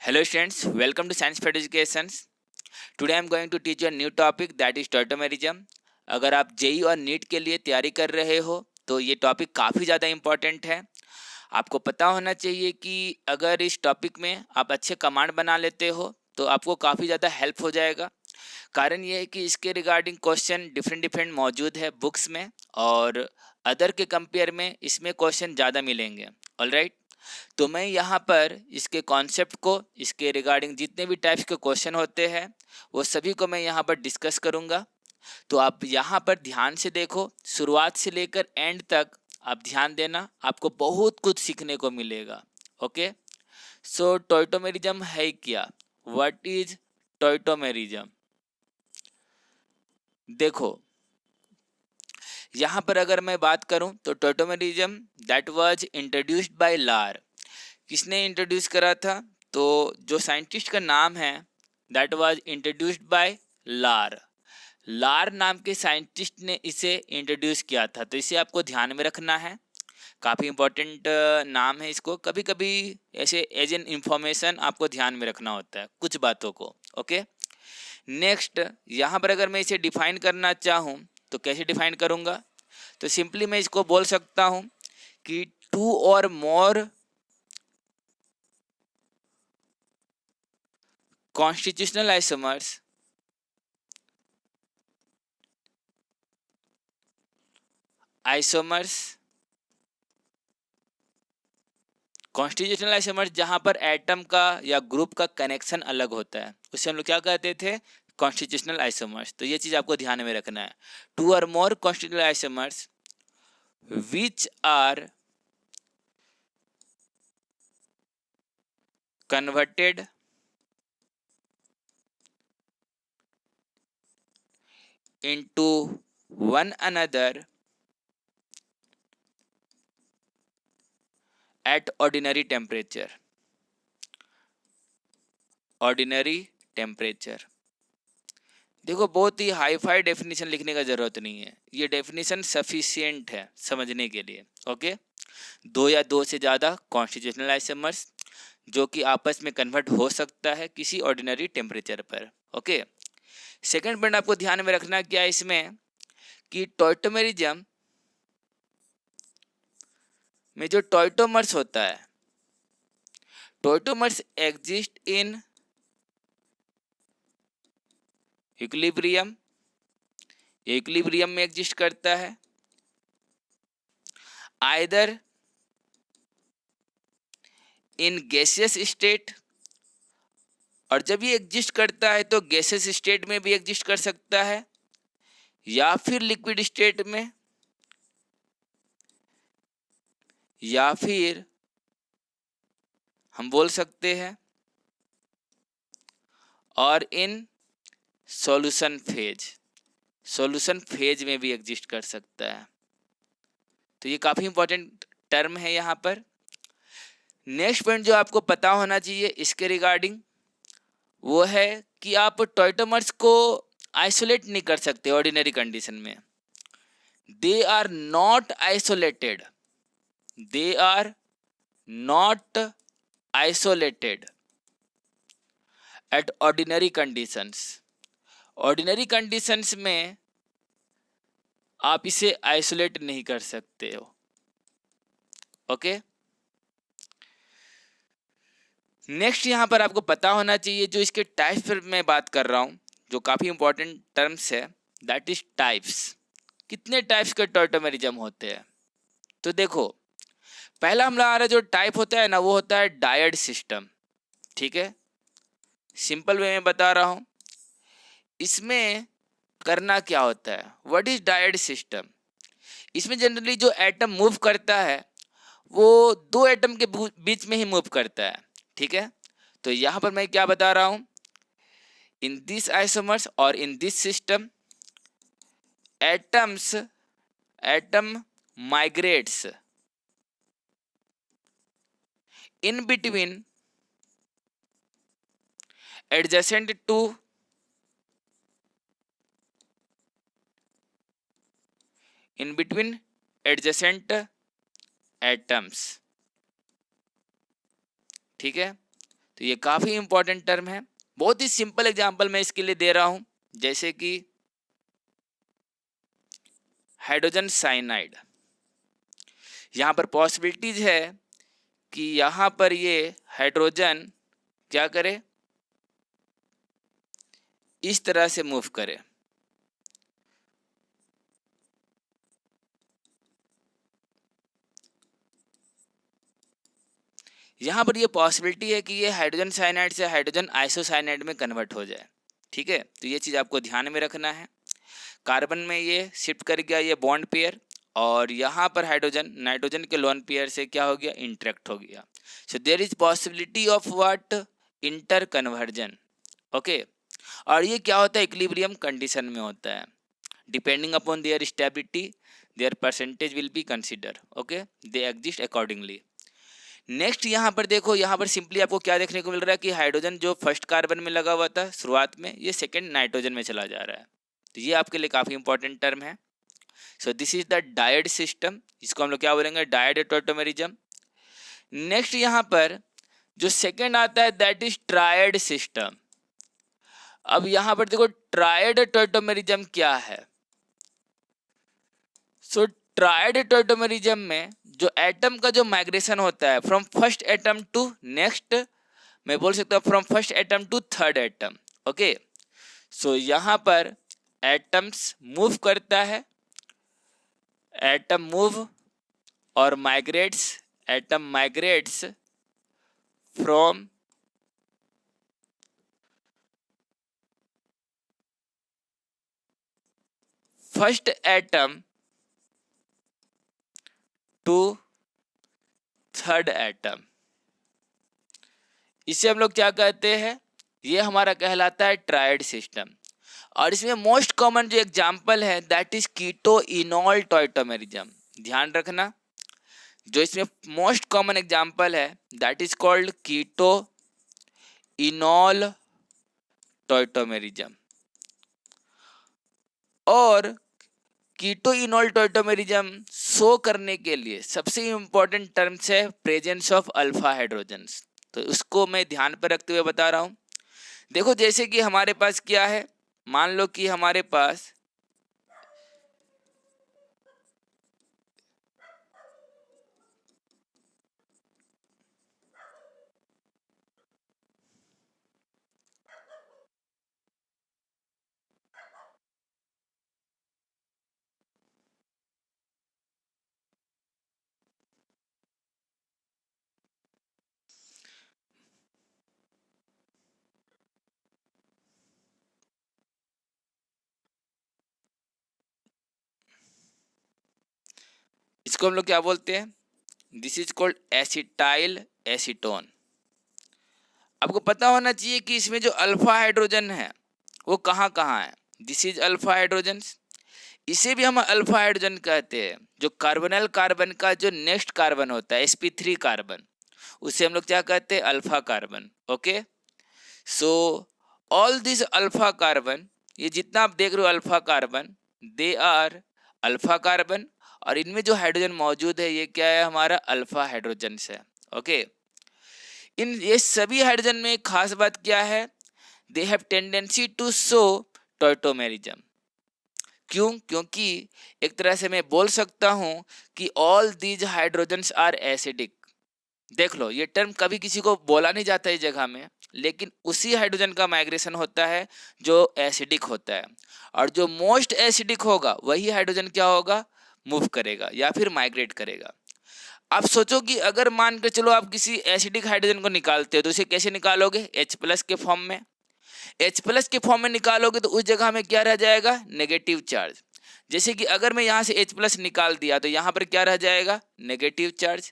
Hello students, welcome to Science for Education. Today I am going to teach you a new topic that is tautomerism. अगर आप JEE और NEET के लिए तैयारी कर रहे हो तो ये टॉपिक काफ़ी ज़्यादा इम्पॉर्टेंट है। आपको पता होना चाहिए कि अगर इस टॉपिक में आप अच्छे कमांड बना लेते हो तो आपको काफ़ी ज़्यादा हेल्प हो जाएगा। कारण ये है कि इसके रिगार्डिंग क्वेश्चन डिफरेंट डिफरेंट मौजूद है बुक्स में और अदर के कंपेयर में इसमें क्वेश्चन ज़्यादा मिलेंगे। ऑलराइट, तो मैं यहाँ पर इसके कॉन्सेप्ट को, इसके रिगार्डिंग जितने भी टाइप्स के क्वेश्चन होते हैं वो सभी को मैं यहाँ पर डिस्कस करूँगा। तो आप यहाँ पर ध्यान से देखो, शुरुआत से लेकर एंड तक आप ध्यान देना, आपको बहुत कुछ सीखने को मिलेगा। ओके, सो टॉयटोमेरिज्म है क्या? What is tautomerism? देखो, यहाँ पर अगर मैं बात करूँ तो tautomerism that was introduced by Laar. किसने इंट्रोड्यूस करा था? तो जो साइंटिस्ट का नाम है दैट वाज इंट्रोड्यूस्ड बाय लार। लार नाम के साइंटिस्ट ने इसे इंट्रोड्यूस किया था, तो इसे आपको ध्यान में रखना है। काफ़ी इंपॉर्टेंट नाम है, इसको कभी कभी ऐसे एज एन इंफॉर्मेशन आपको ध्यान में रखना होता है कुछ बातों को। ओके, नेक्स्ट यहाँ पर अगर मैं इसे डिफाइन करना चाहूँ तो कैसे डिफाइन करूँगा? तो सिंपली मैं इसको बोल सकता हूँ कि to or more constitutional isomers constitutional isomers जहाँ पर एटम का या ग्रुप का कनेक्शन अलग होता है उसे हम लोग क्या कहते थे? Constitutional isomers. तो ये चीज़ आपको ध्यान में रखना है। Two or more constitutional isomers which are converted into one another at ordinary temperature। Ordinary temperature, देखो बहुत ही हाई फाई डेफिनेशन लिखने का ज़रूरत नहीं है, ये डेफिनेशन सफिशियंट है समझने के लिए। ओके, दो या दो से ज़्यादा कॉन्स्टिट्यूशनल आइसोमर्स जो कि आपस में कन्वर्ट हो सकता है किसी ऑर्डिनरी टेम्परेचर पर। ओके, सेकेंड पॉइंट आपको ध्यान में रखना क्या है इसमें कि टॉयटोमेरिज्म में जो टॉयटोमर्स होता है, टॉयटोमर्स एग्जिस्ट इन इक्विलिब्रियम, इक्विलिब्रियम में एग्जिस्ट करता है, आइदर इन गैसियस स्टेट, और जब ये एग्जिस्ट करता है तो गैसियस स्टेट में भी एग्जिस्ट कर सकता है या फिर लिक्विड स्टेट में, या फिर हम बोल सकते हैं और in solution phase, solution phase में भी एग्जिस्ट कर सकता है। तो ये काफ़ी इंपॉर्टेंट टर्म है यहाँ पर। नेक्स्ट पॉइंट जो आपको पता होना चाहिए इसके रिगार्डिंग वो है कि आप टॉयटोमर्स को आइसोलेट नहीं कर सकते ऑर्डिनरी कंडीशन में। They are not isolated, they are not isolated at ordinary conditions. Ordinary conditions में आप इसे आइसोलेट नहीं कर सकते हो। ओके, नेक्स्ट यहाँ पर आपको पता होना चाहिए जो इसके टाइप्स पर मैं बात कर रहा हूँ, जो काफ़ी इंपॉर्टेंट टर्म्स है, दैट इज टाइप्स। कितने टाइप्स के टॉयटोमेरिज्म होते हैं? तो देखो, पहला हमारा जो टाइप होता है ना वो होता है डायड सिस्टम। ठीक है, सिंपल वे में बता रहा हूँ। इसमें करना क्या होता है? What is dyad system? इसमें जनरली जो एटम मूव करता है वो दो एटम के बीच में ही मूव करता है। ठीक है, तो यहाँ पर मैं क्या बता रहा हूँ, इन दिस आइसोमर्स और in this system atoms, atom migrates in between adjacent to in between adjacent atoms। ठीक है, तो ये काफ़ी इंपॉर्टेंट टर्म है। बहुत ही सिंपल एग्जांपल मैं इसके लिए दे रहा हूँ, जैसे कि हाइड्रोजन साइनाइड। यहाँ पर पॉसिबिलिटीज है कि यहाँ पर ये हाइड्रोजन क्या करे, इस तरह से मूव करे। यहाँ पर ये पॉसिबिलिटी है कि ये हाइड्रोजन साइनाइड से हाइड्रोजन आइसोसाइनाइड में कन्वर्ट हो जाए। ठीक है, तो ये चीज़ आपको ध्यान में रखना है। कार्बन में ये शिफ्ट कर गया ये बॉन्ड पेयर, और यहाँ पर हाइड्रोजन नाइट्रोजन के लोन पेयर से क्या हो गया, इंटरेक्ट हो गया। So there is possibility of what, interconversion. Okay, और ये क्या होता है, इक्विलिब्रियम कंडीशन में होता है। Depending upon their stability their percentage will be consider. Okay, they exist accordingly. Next यहाँ पर देखो, यहाँ पर सिंपली आपको क्या देखने को मिल रहा है कि हाइड्रोजन जो फर्स्ट कार्बन में लगा हुआ था शुरुआत में, ये सेकेंड नाइट्रोजन में चला जा रहा है। तो ये आपके लिए काफ़ी इंपॉर्टेंट टर्म है। So this is the dyad system, इसको हम लोग क्या बोलेंगे, डायड टॉटोमेरिज्म। नेक्स्ट यहाँ पर जो सेकेंड आता है दैट इज ट्रायड सिस्टम। अब यहाँ पर देखो ट्रायड टॉटोमेरिज्म क्या है। सो ट्रायड टॉटोमेरिज्म में जो एटम का जो माइग्रेशन होता है from first atom to next, मैं बोल सकता हूँ from first atom to third atom. Okay, so यहाँ पर एटम्स मूव करता है, एटम मूव और migrates, atom migrates from first atom to third atom. इसे हम लोग क्या कहते हैं, ये हमारा कहलाता है ट्रायड सिस्टम। और इसमें मोस्ट कॉमन जो एग्जांपल है that is keto enol tautomerism. ध्यान रखना, जो इसमें मोस्ट कॉमन एग्जांपल है that is called keto enol tautomerism. और कीटो इनॉल टॉटोमेरिज्म शो करने के लिए सबसे इंपॉर्टेंट टर्म्स है प्रेजेंस ऑफ अल्फा हाइड्रोजन्स। तो उसको मैं ध्यान पर रखते हुए बता रहा हूँ। देखो जैसे कि हमारे पास क्या है, मान लो कि हमारे पास इसको हम लोग क्या बोलते हैं, this is called acetyl acetone. आपको पता होना चाहिए कि इसमें जो अल्फा हाइड्रोजन है वो कहाँ कहाँ है। दिस इज अल्फा हाइड्रोजन, इसे भी हम अल्फा हाइड्रोजन कहते हैं। जो कार्बोनिल कार्बन का जो नेक्स्ट कार्बन होता है sp3 कार्बन, उसे हम लोग क्या कहते हैं, alpha carbon. Okay, so all this alpha carbon, ये जितना आप देख रहे हो alpha carbon, they are alpha carbon, और इनमें जो हाइड्रोजन मौजूद है ये क्या है, हमारा अल्फा हाइड्रोजन है। ओके, इन ये सभी हाइड्रोजन में एक खास बात क्या है, they have tendency to show tautomerism. क्यों, क्योंकि एक तरह से मैं बोल सकता हूं कि all these hydrogens are acidic. देख लो, ये टर्म कभी किसी को बोला नहीं जाता इस जगह में, लेकिन उसी हाइड्रोजन का माइग्रेशन होता है जो एसिडिक होता है, और जो मोस्ट एसिडिक होगा वही हाइड्रोजन क्या होगा, मूव करेगा या फिर माइग्रेट करेगा। आप सोचो कि अगर मान के चलो आप किसी एसिडिक हाइड्रोजन को निकालते हो तो उसे कैसे निकालोगे, H+ के फॉर्म में। H+ के फॉर्म में निकालोगे तो उस जगह में क्या रह जाएगा, नेगेटिव चार्ज। जैसे कि अगर मैं यहाँ से H+ निकाल दिया तो यहाँ पर क्या रह जाएगा, negative charge.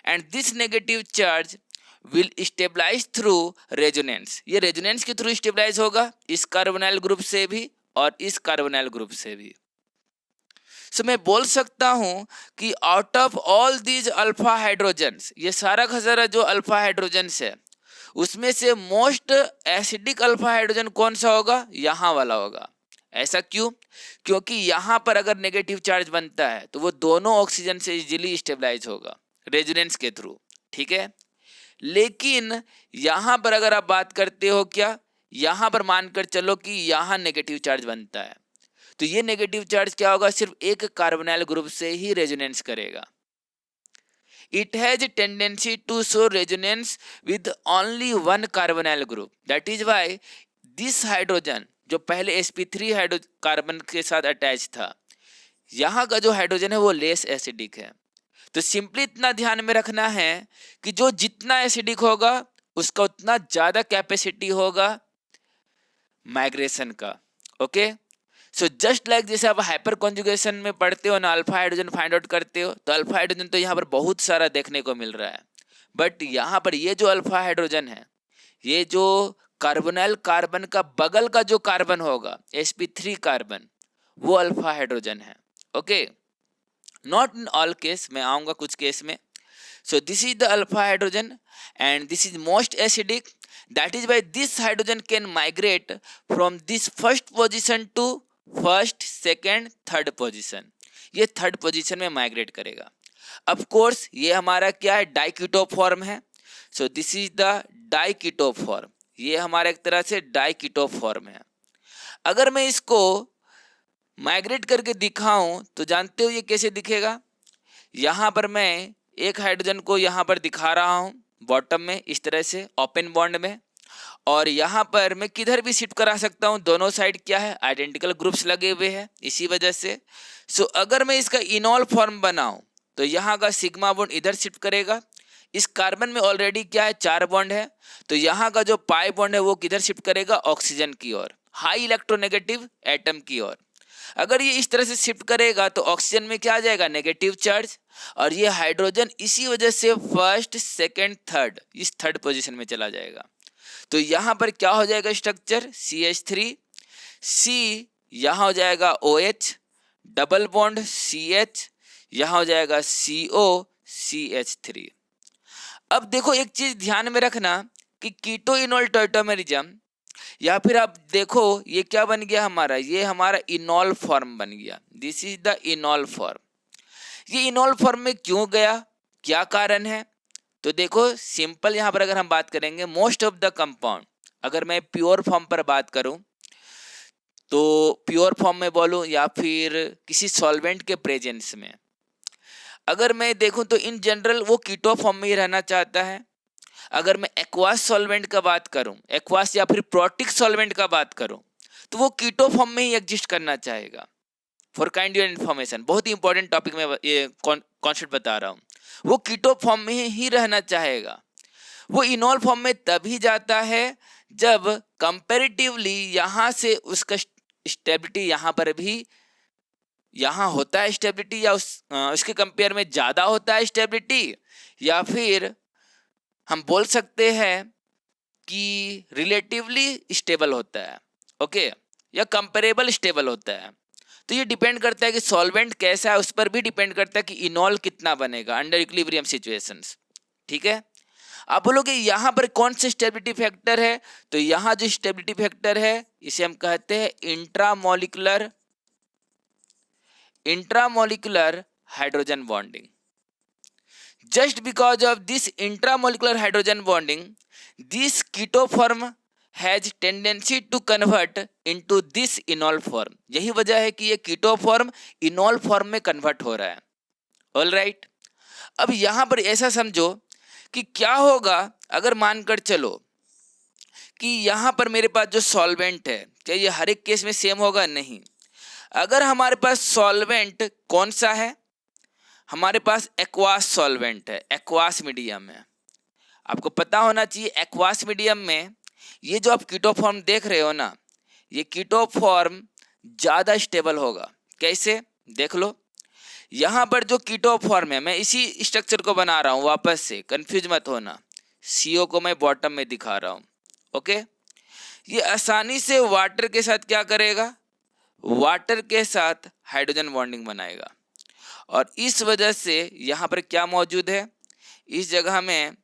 And this negative charge will stabilize through resonance. ये रेजोनेंस के थ्रू स्टेबलाइज होगा इस कार्बोनाइल ग्रुप से भी और इस कार्बोनाइल ग्रुप से भी। सो मैं बोल सकता हूं कि out of all these alpha hydrogens, ये सारा का सारा जो अल्फा हाइड्रोजन्स है उसमें से मोस्ट एसिडिक अल्फा हाइड्रोजन कौन सा होगा, यहाँ वाला होगा। ऐसा क्यों, क्योंकि यहाँ पर अगर नेगेटिव चार्ज बनता है तो वो दोनों ऑक्सीजन से इजीली स्टेबलाइज होगा रेजोनेंस के थ्रू। ठीक है, लेकिन यहाँ पर अगर आप बात करते हो क्या, यहाँ पर मानकर चलो कि यहाँ नेगेटिव चार्ज बनता है, तो ये नेगेटिव चार्ज क्या होगा, सिर्फ एक कार्बोनाइल ग्रुप से ही रेजोनेंस करेगा। It has a tendency to show resonance with only one carbonyl group. That is why this hydrogen जो पहले sp3 कार्बन के साथ अटैच था, यहाँ का जो हाइड्रोजन है वो लेस एसिडिक है। तो सिंपली इतना ध्यान में रखना है कि जो जितना एसिडिक होगा उसका उतना ज्यादा कैपेसिटी होगा माइग्रेशन का। ओके, सो जस्ट लाइक जैसे आप हाइपर कॉन्जुगेशन में पढ़ते हो ना, अल्फा हाइड्रोजन फाइंड आउट करते हो, तो अल्फा हाइड्रोजन तो यहाँ पर बहुत सारा देखने को मिल रहा है, बट यहाँ पर ये जो अल्फा हाइड्रोजन है, ये जो कार्बोनाइल कार्बन का बगल का जो कार्बन होगा sp3 कार्बन, वो अल्फा हाइड्रोजन है। Okay, not in all case, मैं आऊँगा कुछ केस में। सो this is the alpha hydrogen and this is most acidic. That is why this hydrogen can migrate from this first position to first, second, third position. ये third position में migrate करेगा। Of course ये हमारा क्या है, diketo form है। So this is the diketo form, ये हमारा एक तरह से डाइकीटो फॉर्म है। अगर मैं इसको माइग्रेट करके दिखाऊं तो जानते हो ये कैसे दिखेगा। यहाँ पर मैं एक हाइड्रोजन को यहाँ पर दिखा रहा हूँ बॉटम में, इस तरह से ओपन बॉन्ड में, और यहाँ पर मैं किधर भी शिफ्ट करा सकता हूँ, दोनों साइड क्या है, आइडेंटिकल ग्रुप्स लगे हुए हैं, इसी वजह से। सो अगर मैं इसका इनॉल फॉर्म बनाऊं तो यहाँ का सिग्मा बॉन्ड इधर शिफ्ट करेगा। इस कार्बन में ऑलरेडी क्या है, 4 बॉन्ड है, तो यहाँ का जो पाई बॉन्ड है वो किधर शिफ्ट करेगा, ऑक्सीजन की ओर, हाई इलेक्ट्रोनेगेटिव एटम की ओर। अगर ये इस तरह से शिफ्ट करेगा तो ऑक्सीजन में क्या आ जाएगा, नेगेटिव चार्ज, और ये हाइड्रोजन इसी वजह से फर्स्ट, सेकेंड, थर्ड, इस थर्ड पोजिशन में चला जाएगा। तो यहाँ पर क्या हो जाएगा स्ट्रक्चर, CH3, C यहाँ हो जाएगा OH, डबल बॉन्ड CH, यहाँ हो जाएगा CO, CH3। अब देखो एक चीज ध्यान में रखना कि कीटो इनॉल टॉटोमेरिज्म, या फिर आप देखो ये क्या बन गया हमारा, ये हमारा इनॉल फॉर्म बन गया। This is the इनॉल form. ये इनॉल फॉर्म में क्यों गया, क्या कारण है, तो देखो सिंपल यहाँ पर अगर हम बात करेंगे, मोस्ट ऑफ द कंपाउंड, अगर मैं प्योर फॉर्म पर बात करूँ तो प्योर फॉर्म में बोलूँ या फिर किसी सॉल्वेंट के प्रेजेंस में, अगर मैं देखूँ तो इन जनरल वो कीटो फॉर्म में ही रहना चाहता है। अगर मैं एक्वास सॉल्वेंट का बात करूँ, एक्वास या फिर प्रोटिक सॉल्वेंट का बात करूँ, तो वो कीटो फॉर्म में ही एग्जिस्ट करना चाहेगा। फॉर काइंड योर इन्फॉर्मेशन, बहुत ही इंपॉर्टेंट टॉपिक में ये कॉन्सेप्ट बता रहा हूँ, वो कीटो फॉर्म में ही रहना चाहेगा। वो इनॉल फॉर्म में तभी जाता है जब कंपैरेटिवली यहाँ से उसका स्टेबिलिटी, यहाँ पर भी यहाँ होता है स्टेबिलिटी, या उसके कंपेयर में ज़्यादा होता है स्टेबिलिटी, या फिर हम बोल सकते हैं कि रिलेटिवली स्टेबल होता है। ओके, या कंपेरेबल स्टेबल होता है। तो ये डिपेंड करता है कि सॉल्वेंट कैसा है, उस पर भी डिपेंड करता है कि इनॉल कितना बनेगा अंडर इक्विलिब्रियम सिचुएशंस। ठीक है, आप बोलोगे यहाँ पर कौन से स्टेबिलिटी फैक्टर है, तो यहाँ जो स्टेबिलिटी फैक्टर है इसे हम कहते हैं intramolecular hydrogen bonding. Just because of this intramolecular hydrogen bonding, this keto form has tendency to convert into this enol form। यही वजह है कि ये कीटो फॉर्म इनॉल फॉर्म में कन्वर्ट हो रहा है। ऑल राइट, अब यहाँ पर ऐसा समझो कि क्या होगा अगर मानकर चलो कि यहाँ पर मेरे पास जो सॉल्वेंट है, क्या ये हर एक केस में सेम होगा, नहीं। अगर हमारे पास सॉल्वेंट कौन सा है, हमारे पास एक्वास सॉल्वेंट है, एक्वास मीडियम है। आपको पता होना चाहिए एक्वास मीडियम में ये जो आप कीटो फॉर्म देख रहे हो ना, ये कीटो फॉर्म ज़्यादा स्टेबल होगा। कैसे, देख लो, यहाँ पर जो कीटो फॉर्म है, मैं इसी स्ट्रक्चर को बना रहा हूँ, वापस से कंफ्यूज मत होना, CO को मैं बॉटम में दिखा रहा हूँ। ओके, ये आसानी से वाटर के साथ क्या करेगा, वाटर के साथ हाइड्रोजन बॉन्डिंग बनाएगा, और इस वजह से यहाँ पर क्या मौजूद है, इस जगह में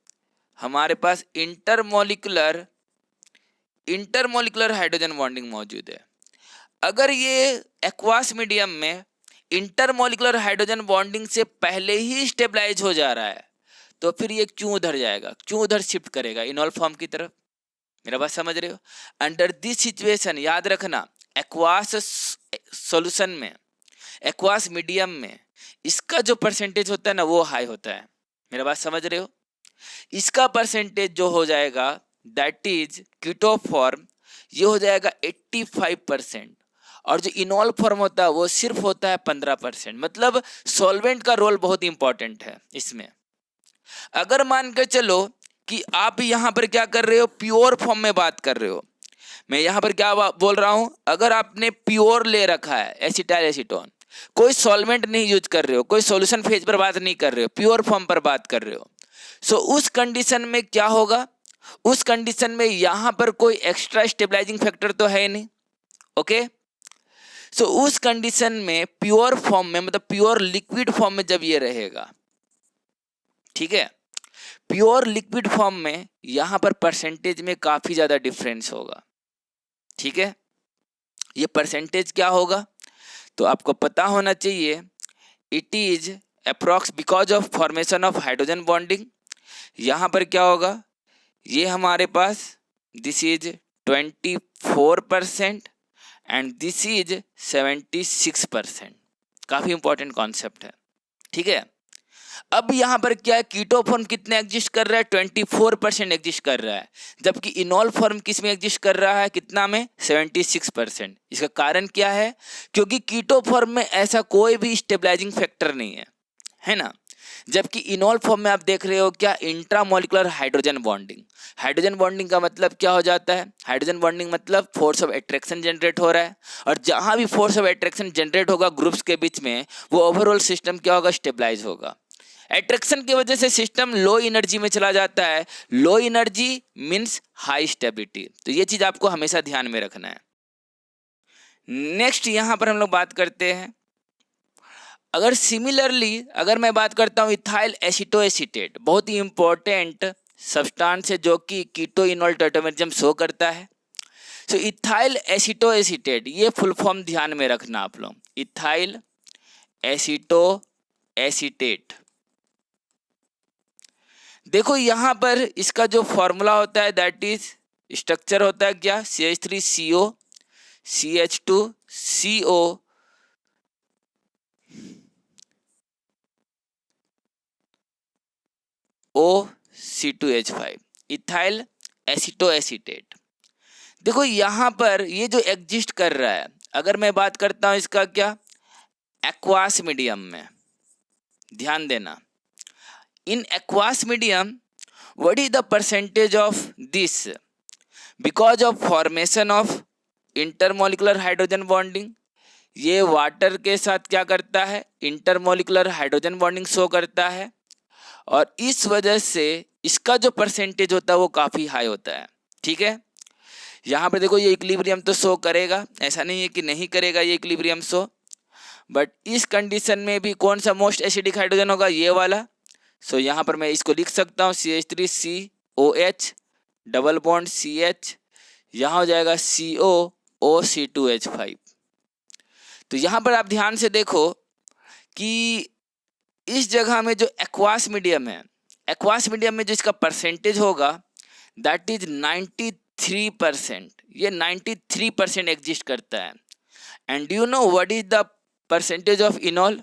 हमारे पास इंटरमोलिकुलर हाइड्रोजन बॉन्डिंग मौजूद है। अगर ये एक्वास मीडियम में इंटरमोलिकुलर हाइड्रोजन बॉन्डिंग से पहले ही स्टेबलाइज हो जा रहा है, तो फिर ये क्यों उधर जाएगा, क्यों उधर शिफ्ट करेगा, इनॉल फॉर्म की तरफ। मेरा बात समझ रहे हो। अंडर दिस सिचुएशन याद रखना, एक्वास सॉल्यूशन में, एक्वास मीडियम में इसका जो परसेंटेज होता है ना वो हाई होता है। मेरा बात समझ रहे हो। इसका परसेंटेज जो हो जाएगा दैट इज कीटो फॉर्म, ये हो जाएगा 85%, और जो इनॉल फॉर्म होता है वो सिर्फ होता है 15%। मतलब सॉल्वेंट का रोल बहुत इंपॉर्टेंट है इसमें। अगर मान कर चलो कि आप यहाँ पर क्या कर रहे हो, प्योर फॉर्म में बात कर रहे हो, मैं यहाँ पर क्या बोल रहा हूँ, अगर आपने प्योर ले रखा है एसिटाइल एसीटोन, कोई सॉल्वेंट नहीं यूज कर रहे हो, कोई सॉल्यूशन फेज पर बात नहीं कर रहे हो, प्योर फॉर्म पर बात कर रहे हो, सो उस कंडीशन में क्या होगा, उस कंडीशन में यहाँ पर कोई एक्स्ट्रा स्टेबलाइजिंग फैक्टर तो है नहीं। ओके, सो उस कंडीशन में प्योर फॉर्म में, मतलब प्योर लिक्विड फॉर्म में जब ये रहेगा, ठीक है, प्योर लिक्विड फॉर्म में यहाँ पर परसेंटेज में काफी ज्यादा डिफरेंस होगा। ठीक है, ये परसेंटेज क्या होगा तो आपको पता होना चाहिए, it is approx because of formation of hydrogen bonding. यहाँ पर क्या होगा, ये हमारे पास this is 24% and this is 76%। काफी इंपॉर्टेंट कॉन्सेप्ट है। ठीक है, अब यहाँ पर क्या है, कीटो फॉर्म कितने एग्जिस्ट कर रहा है, 24% एग्जिस्ट कर रहा है, जबकि इनॉल फॉर्म किस में एग्जिस्ट कर रहा है, कितना में, 76%। इसका कारण क्या है, क्योंकि कीटो फॉर्म में ऐसा कोई भी स्टेबलाइजिंग फैक्टर नहीं है, है ना। जबकि इनॉल फॉर्म में आप देख रहे हो क्या, intramolecular hydrogen bonding. Hydrogen bonding का मतलब क्या हो जाता है, हाइड्रोजन बॉन्डिंग मतलब फोर्स ऑफ अट्रैक्शन जनरेट हो रहा है, और जहां भी फोर्स ऑफ अट्रैक्शन जनरेट होगा ग्रुप्स के बीच में, वो ओवरऑल सिस्टम क्या होगा, स्टेबलाइज होगा। अट्रैक्शन की वजह से सिस्टम लो एनर्जी में चला जाता है, low energy means high stability. तो ये चीज आपको हमेशा ध्यान में रखना है। नेक्स्ट यहां पर हम लोग बात करते हैं, अगर सिमिलरली अगर मैं बात करता हूं इथाइल एसीटोएसीटेट, बहुत ही इंपॉर्टेंट सब्सटेंस है जो कि कीटो इनॉल टर्टोमेरिज्म शो करता है। सो इथाइल एसीटोएसीटेट, ये फुल फॉर्म ध्यान में रखना आप लोग, इथाइल एसीटोएसीटेट। देखो यहाँ पर इसका जो फॉर्मूला होता है दैट इज, स्ट्रक्चर होता है क्या, CH3CO CH2CO OC2H5, ethyl acetoacetate. देखो यहाँ पर ये जो एग्जिस्ट कर रहा है, अगर मैं बात करता हूँ इसका क्या, एक्वास मीडियम में, ध्यान देना, in aqueous medium what is the percentage of this, because of formation of intermolecular hydrogen bonding, ये वाटर के साथ क्या करता है, इंटरमोलिकुलर हाइड्रोजन बॉन्डिंग शो करता है, और इस वजह से इसका जो परसेंटेज होता है वो काफ़ी हाई होता है। ठीक है, यहाँ पर देखो ये इक्विलिब्रियम तो शो करेगा, ऐसा नहीं है कि नहीं करेगा ये इक्विलिब्रियम शो, बट इस कंडीशन में भी कौन सा मोस्ट एसिडिक हाइड्रोजन होगा, ये वाला। सो यहाँ पर मैं इसको लिख सकता हूँ CH3COH डबल बॉन्ड CH, यहाँ हो जाएगा COOC2H5। तो यहाँ पर आप ध्यान से देखो कि इस जगह में जो एक्वास मीडियम है, एक्वास मीडियम में जो इसका परसेंटेज होगा दैट इज 93%, ये 93% एग्जिस्ट करता है। And you know what is the percentage of इनॉल,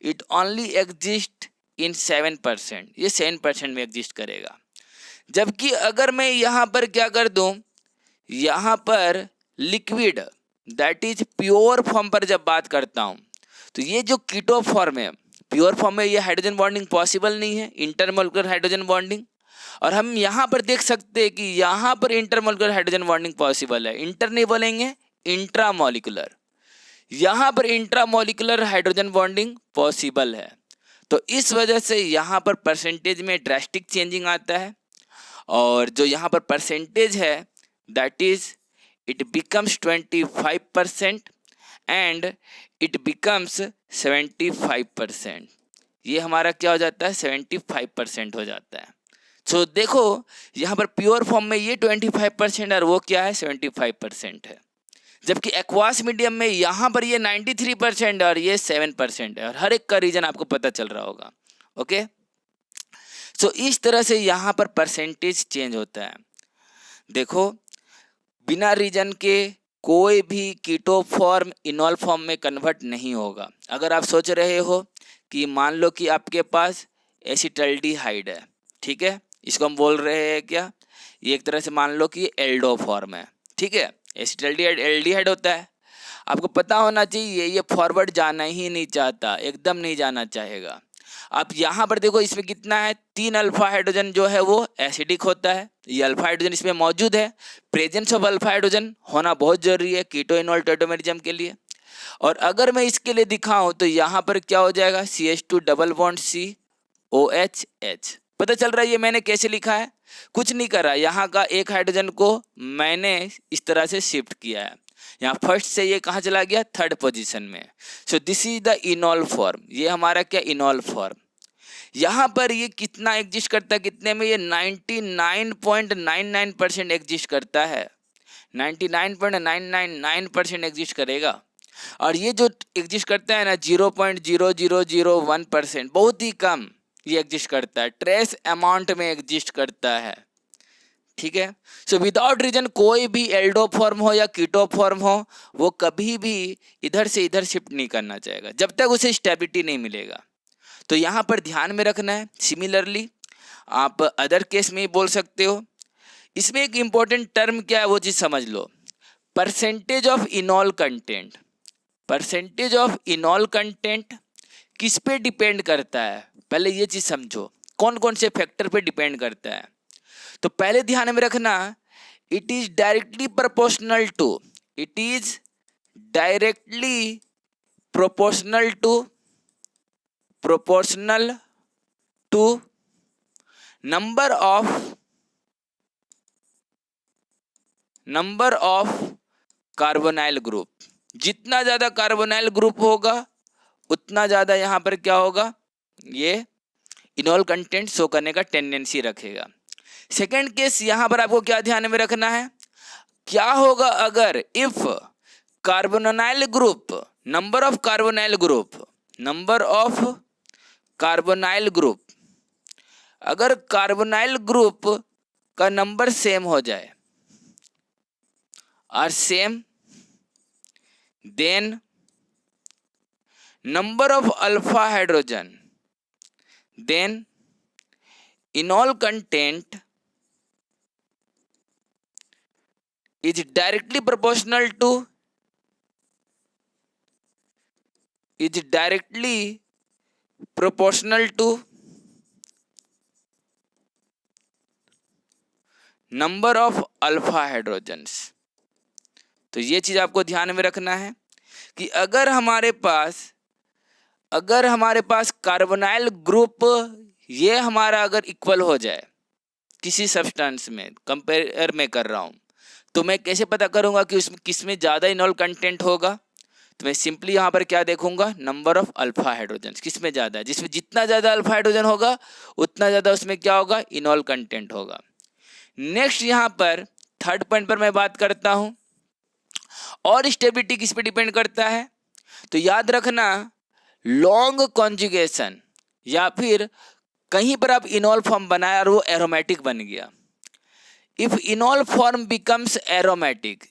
it only exist in 7%, ये 7% में एग्जिस्ट करेगा। जबकि अगर मैं यहाँ पर क्या कर दूँ, यहाँ पर liquid that is pure form पर जब बात करता हूँ, तो ये जो कीटो फॉर्म है, प्योर फॉर्म में ये हाइड्रोजन बॉन्डिंग पॉसिबल नहीं है, इंटरमोलिकुलर हाइड्रोजन बॉन्डिंग। और हम यहाँ पर देख सकते हैं कि यहाँ पर इंटरमोलिकुलर हाइड्रोजन बॉन्डिंग पॉसिबल है, इंटर नहीं बोलेंगे, इंट्रामोलिकुलर, यहाँ पर इंट्रामोलिकुलर हाइड्रोजन बॉन्डिंग पॉसिबल है। तो इस वजह से यहाँ पर परसेंटेज में ड्रास्टिक चेंजिंग आता है, और जो यहाँ पर परसेंटेज है that is it becomes 25% and it becomes 75%। ये हमारा क्या हो जाता है, 75% हो जाता है। सो देखो यहाँ पर प्योर फॉर्म में ये 25% और वो क्या है, 75% है। जबकि एक्वास मीडियम में यहाँ पर ये 93% और ये 7% है, और हर एक का रीजन आपको पता चल रहा होगा। ओके, सो इस तरह से यहाँ पर परसेंटेज चेंज होता है। देखो, बिना रीजन के कोई भी कीटो फॉर्म इनॉल फॉर्म में कन्वर्ट नहीं होगा। अगर आप सोच रहे हो कि मान लो कि आपके पास एसिटल्डिहाइड है, ठीक है, इसको हम बोल रहे हैं क्या, ये एक तरह से मान लो कि एल्डो फॉर्म है, ठीक है, एसिटल्डिहाइड एल्डिहाइड होता है। आपको पता होना चाहिए ये फॉरवर्ड जाना ही नहीं चाहता, एकदम नहीं जाना चाहेगा। आप यहाँ पर देखो, इसमें कितना है, 3 अल्फा हाइड्रोजन जो है वो एसिडिक होता है, ये अल्फा हाइड्रोजन इसमें मौजूद है। प्रेजेंस ऑफ अल्फा हाइड्रोजन होना बहुत जरूरी है कीटो इनॉल टॉटोमेरिज्म के लिए। और अगर मैं इसके लिए दिखाऊं तो यहाँ पर क्या हो जाएगा, CH2 डबल बॉन्ड COHH। पता चल रहा है ये मैंने कैसे लिखा है, कुछ नहीं करा, यहाँ का एक हाइड्रोजन को मैंने इस तरह से शिफ्ट किया है, यहाँ फर्स्ट से ये कहाँ चला गया, थर्ड पोजीशन में। सो दिस इज द इनॉल फॉर्म, ये हमारा क्या इनॉल फॉर्म। यहाँ पर ये कितना एग्जिस्ट करता है, कितने में, ये 99.99% एग्जिस्ट करता है, 99.999% एग्जिस्ट करेगा। और ये जो एग्जिस्ट करता है ना 0.0001%, बहुत ही कम ये एग्जिस्ट करता है, ट्रेस अमाउंट में एग्जिस्ट करता है, ठीक है। सो विदाउट रीजन कोई भी एल्डो फॉर्म हो या कीटो फॉर्म हो, वो कभी भी इधर से इधर शिफ्ट नहीं करना चाहेगा जब तक उसे स्टेबिलिटी नहीं मिलेगा। तो यहाँ पर ध्यान में रखना है। सिमिलरली आप अदर केस में ही बोल सकते हो। इसमें एक इंपॉर्टेंट टर्म क्या है वो चीज़ समझ लो, percentage of enol content. Percentage of enol content किस पे डिपेंड करता है, पहले ये चीज़ समझो, कौन कौन से फैक्टर पे डिपेंड करता है। तो पहले ध्यान में रखना, it is directly proportional to, it is directly proportional to number of carbonyl group. जितना ज़्यादा कार्बोनाइल ग्रुप होगा उतना ज़्यादा यहाँ पर क्या होगा, ये इनॉल कंटेंट शो करने का टेंडेंसी रखेगा। सेकेंड केस यहाँ पर आपको क्या ध्यान में रखना है, क्या होगा अगर if carbonyl group, number of carbonyl group, अगर कार्बोनाइल ग्रुप का नंबर सेम हो जाए और same, then number of alpha hydrogen, then enol content is directly proportional to number of alpha hydrogens. तो ये चीज आपको ध्यान में रखना है कि अगर हमारे पास कार्बोनाइल ग्रुप ये हमारा अगर इक्वल हो जाए किसी सब्सटेंस में, कंपेयर में कर रहा हूं, तो मैं कैसे पता करूंगा कि उसमें किसमें ज़्यादा इनॉल कंटेंट होगा। तो मैं सिंपली यहाँ पर क्या देखूंगा, नंबर ऑफ अल्फा हाइड्रोजन किसमें ज़्यादा है, जिसमें जितना ज़्यादा अल्फा हाइड्रोजन होगा उतना ज़्यादा उसमें क्या होगा, इनॉल कंटेंट होगा। नेक्स्ट यहाँ पर थर्ड पॉइंट पर मैं बात करता हूँ, और स्टेबिलिटी किस पे डिपेंड करता है। तो याद रखना, लॉन्ग कॉन्जुगेशन या फिर कहीं पर आप इनॉल फॉर्म बनाया और वो एरोमेटिक बन गया, if enol form becomes aromatic,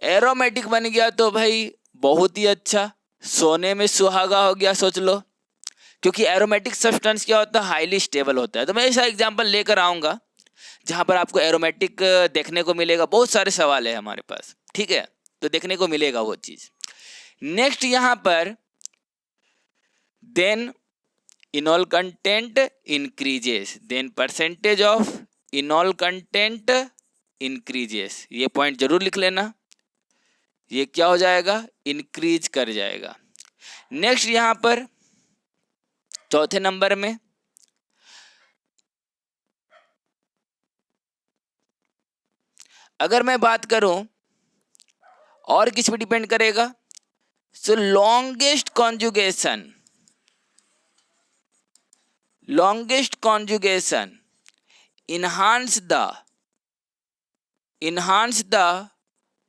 aromatic बन गया तो भाई बहुत ही अच्छा, सोने में सुहागा हो गया, सोच लो। क्योंकि एरोमेटिक सब्सटेंस क्या होता है, हाईली स्टेबल होता है। तो मैं ऐसा एग्जांपल लेकर आऊँगा जहाँ पर आपको एरोमेटिक देखने को मिलेगा। बहुत सारे सवाल है हमारे पास, ठीक है, तो देखने को मिलेगा वो चीज़। नेक्स्ट यहाँ पर then enol content increases, then percentage of enol content increases. ये पॉइंट जरूर लिख लेना, ये क्या हो जाएगा, इंक्रीज कर जाएगा। नेक्स्ट यहाँ पर चौथे नंबर में अगर मैं बात करूं और किस पे डिपेंड करेगा, so longest conjugation enhance the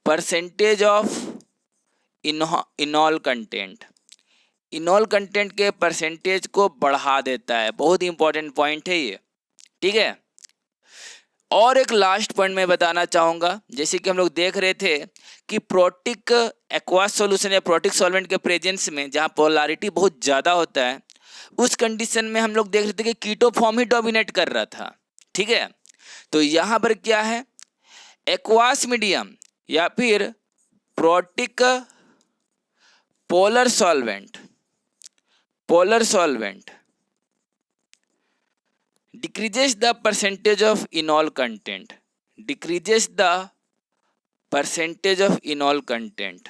percentage of enol content, enol content के परसेंटेज को बढ़ा देता है। बहुत इंपॉर्टेंट पॉइंट है ये, ठीक है। और एक लास्ट पॉइंट मैं बताना चाहूँगा, जैसे कि हम लोग देख रहे थे कि प्रोटिक एक्वास सॉल्यूशन या प्रोटिक सॉल्वेंट के प्रेजेंस में जहाँ पोलैरिटी बहुत ज़्यादा होता है, उस कंडीशन में हम लोग देख रहे थे कि कीटो फॉर्म ही डोमिनेट कर रहा था, ठीक है। तो यहाँ पर क्या है, एक्वास मीडियम या फिर protic polar solvent decreases the percentage of enol content, decreases the percentage of enol content।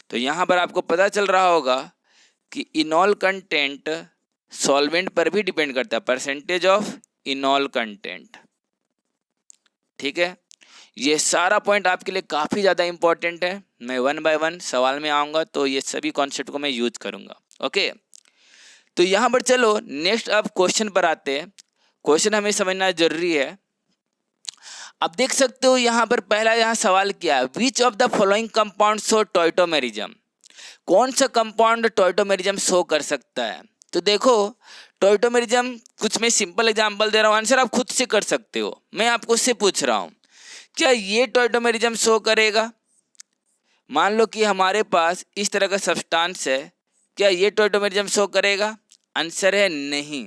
तो यहाँ पर आपको पता चल रहा होगा कि इनॉल कंटेंट सॉल्वेंट पर भी डिपेंड करता है, परसेंटेज ऑफ इनॉल कंटेंट, ठीक है। ये सारा पॉइंट आपके लिए काफ़ी ज़्यादा इंपॉर्टेंट है। मैं 1 बाय 1 सवाल में आऊँगा तो ये सभी कॉन्सेप्ट को मैं यूज करूँगा, ओके। तो यहाँ पर चलो नेक्स्ट अब क्वेश्चन पर आते हैं। क्वेश्चन हमें समझना जरूरी है। अब देख सकते हो यहाँ पर पहला यहाँ सवाल क्या है, which of the following compound show tautomerism, कौन सा कंपाउंड टॉइटोमेरिज्म शो कर सकता है। तो देखो टॉइटोमेरिज्म, कुछ मैं सिंपल एग्जांपल दे रहा हूँ, आंसर आप खुद से कर सकते हो। मैं आपको उससे पूछ रहा हूँ क्या ये टॉइटोमेरिज्म शो करेगा। मान लो कि हमारे पास इस तरह का सब्सटेंस है, क्या ये टॉइटोमेरिज्म शो करेगा। आंसर है नहीं,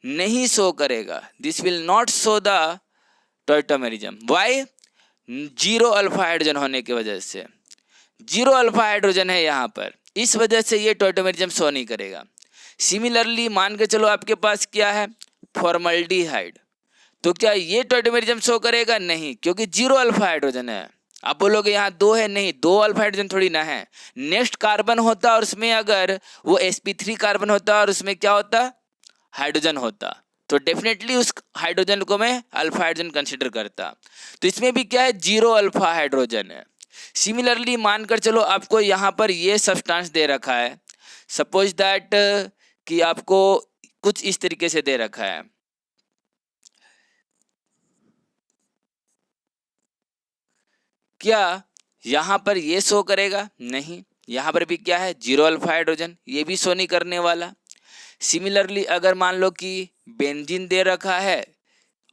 नहीं शो करेगा। This will not show the tautomerism. Why? Zero alpha hydrogen होने की वजह से, जीरो अल्फा हाइड्रोजन है यहाँ पर, इस वजह से ये टॉइटोमेरिज्म शो नहीं करेगा। सिमिलरली मान के चलो आपके पास क्या है, फॉर्मल्डिहाइड, तो क्या ये टॉइटोमेरिज्म शो करेगा। नहीं, क्योंकि जीरो अल्फा हाइड्रोजन है। आप बोलोगे यहाँ दो है, नहीं, दो अल्फा हाइड्रोजन थोड़ी ना है। नेक्स्ट कार्बन होता और उसमें अगर वो sp3 कार्बन होता और उसमें क्या होता, हाइड्रोजन होता, तो डेफिनेटली उस हाइड्रोजन को मैं अल्फा हाइड्रोजन कंसिडर करता। तो इसमें भी क्या है, जीरो अल्फा हाइड्रोजन है। सिमिलरली मानकर चलो आपको यहाँ पर ये सब्सटेंस दे रखा है, सपोज दैट कि आपको कुछ इस तरीके से दे रखा है, क्या यहाँ पर ये शो करेगा। नहीं, यहाँ पर भी क्या है, जीरो अल्फा हाइड्रोजन, ये भी शो नहीं करने वाला। सिमिलरली अगर मान लो कि बेंजीन दे रखा है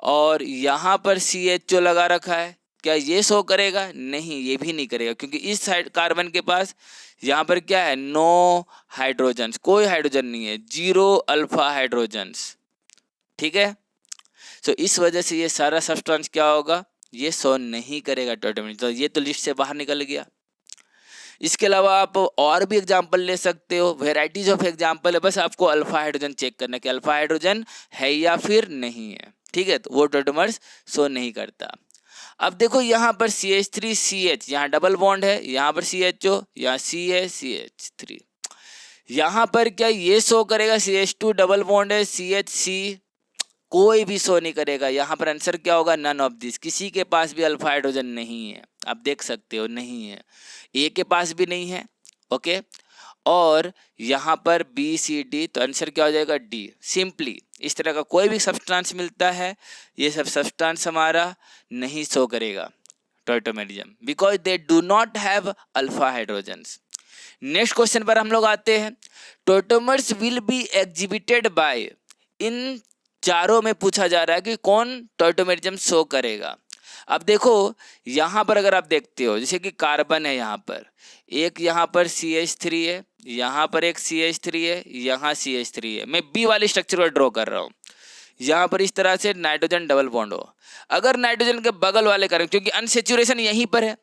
और यहाँ पर CHO लगा रखा है, क्या ये शो करेगा। नहीं, ये भी नहीं करेगा, क्योंकि इस साइड कार्बन के पास यहाँ पर क्या है, नो हाइड्रोजन्स, कोई हाइड्रोजन नहीं है, जीरो अल्फा हाइड्रोजन्स, ठीक है। तो इस वजह से ये सारा सब्सटेंस क्या होगा, ये शो नहीं करेगा टॉइटोमेरिज्म। तो ये तो लिस्ट से बाहर निकल गया। इसके अलावा आप और भी एग्जाम्पल ले सकते हो, वेराइटीज ऑफ एग्जाम्पल है, बस आपको अल्फा हाइड्रोजन चेक करना कि अल्फा हाइड्रोजन है या फिर नहीं है, ठीक है। तो वो टॉइटोमर्स शो नहीं करता। अब देखो यहाँ पर CH3CH, यहाँ डबल बॉन्ड है, यहाँ पर CHO, यहाँ C है CH3, यहाँ पर क्या ये शो करेगा, CH2 डबल बॉन्ड है, CHC, कोई भी शो नहीं करेगा। यहाँ पर आंसर क्या होगा, नन ऑफ दिस, किसी के पास भी अल्फा हाइड्रोजन नहीं है। आप देख सकते हो नहीं है, ए के पास भी नहीं है, ओके। और यहाँ पर BCD, तो आंसर क्या हो जाएगा, डी। सिंपली इस तरह का कोई भी सब्सटेंस मिलता है, ये सब सब्सटेंस हमारा नहीं शो करेगा tautomerism, because they do not have alpha hydrogens. Next question पर हम लोग आते हैं। Tautomers will be exhibited by, इन चारों में पूछा जा रहा है कि कौन टॉइटोमेरिज्म शो करेगा। अब देखो यहाँ पर अगर आप देखते हो, जैसे कि कार्बन है, यहाँ पर एक, यहाँ पर CH3 है, यहाँ पर एक CH3 है, यहाँ CH3 है। मैं B वाली स्ट्रक्चर को ड्रॉ कर रहा हूँ। यहाँ पर इस तरह से नाइट्रोजन डबल बॉन्ड हो, अगर नाइट्रोजन के बगल वाले कार्बन, क्योंकि अनसेचुरेशन यहीं पर है,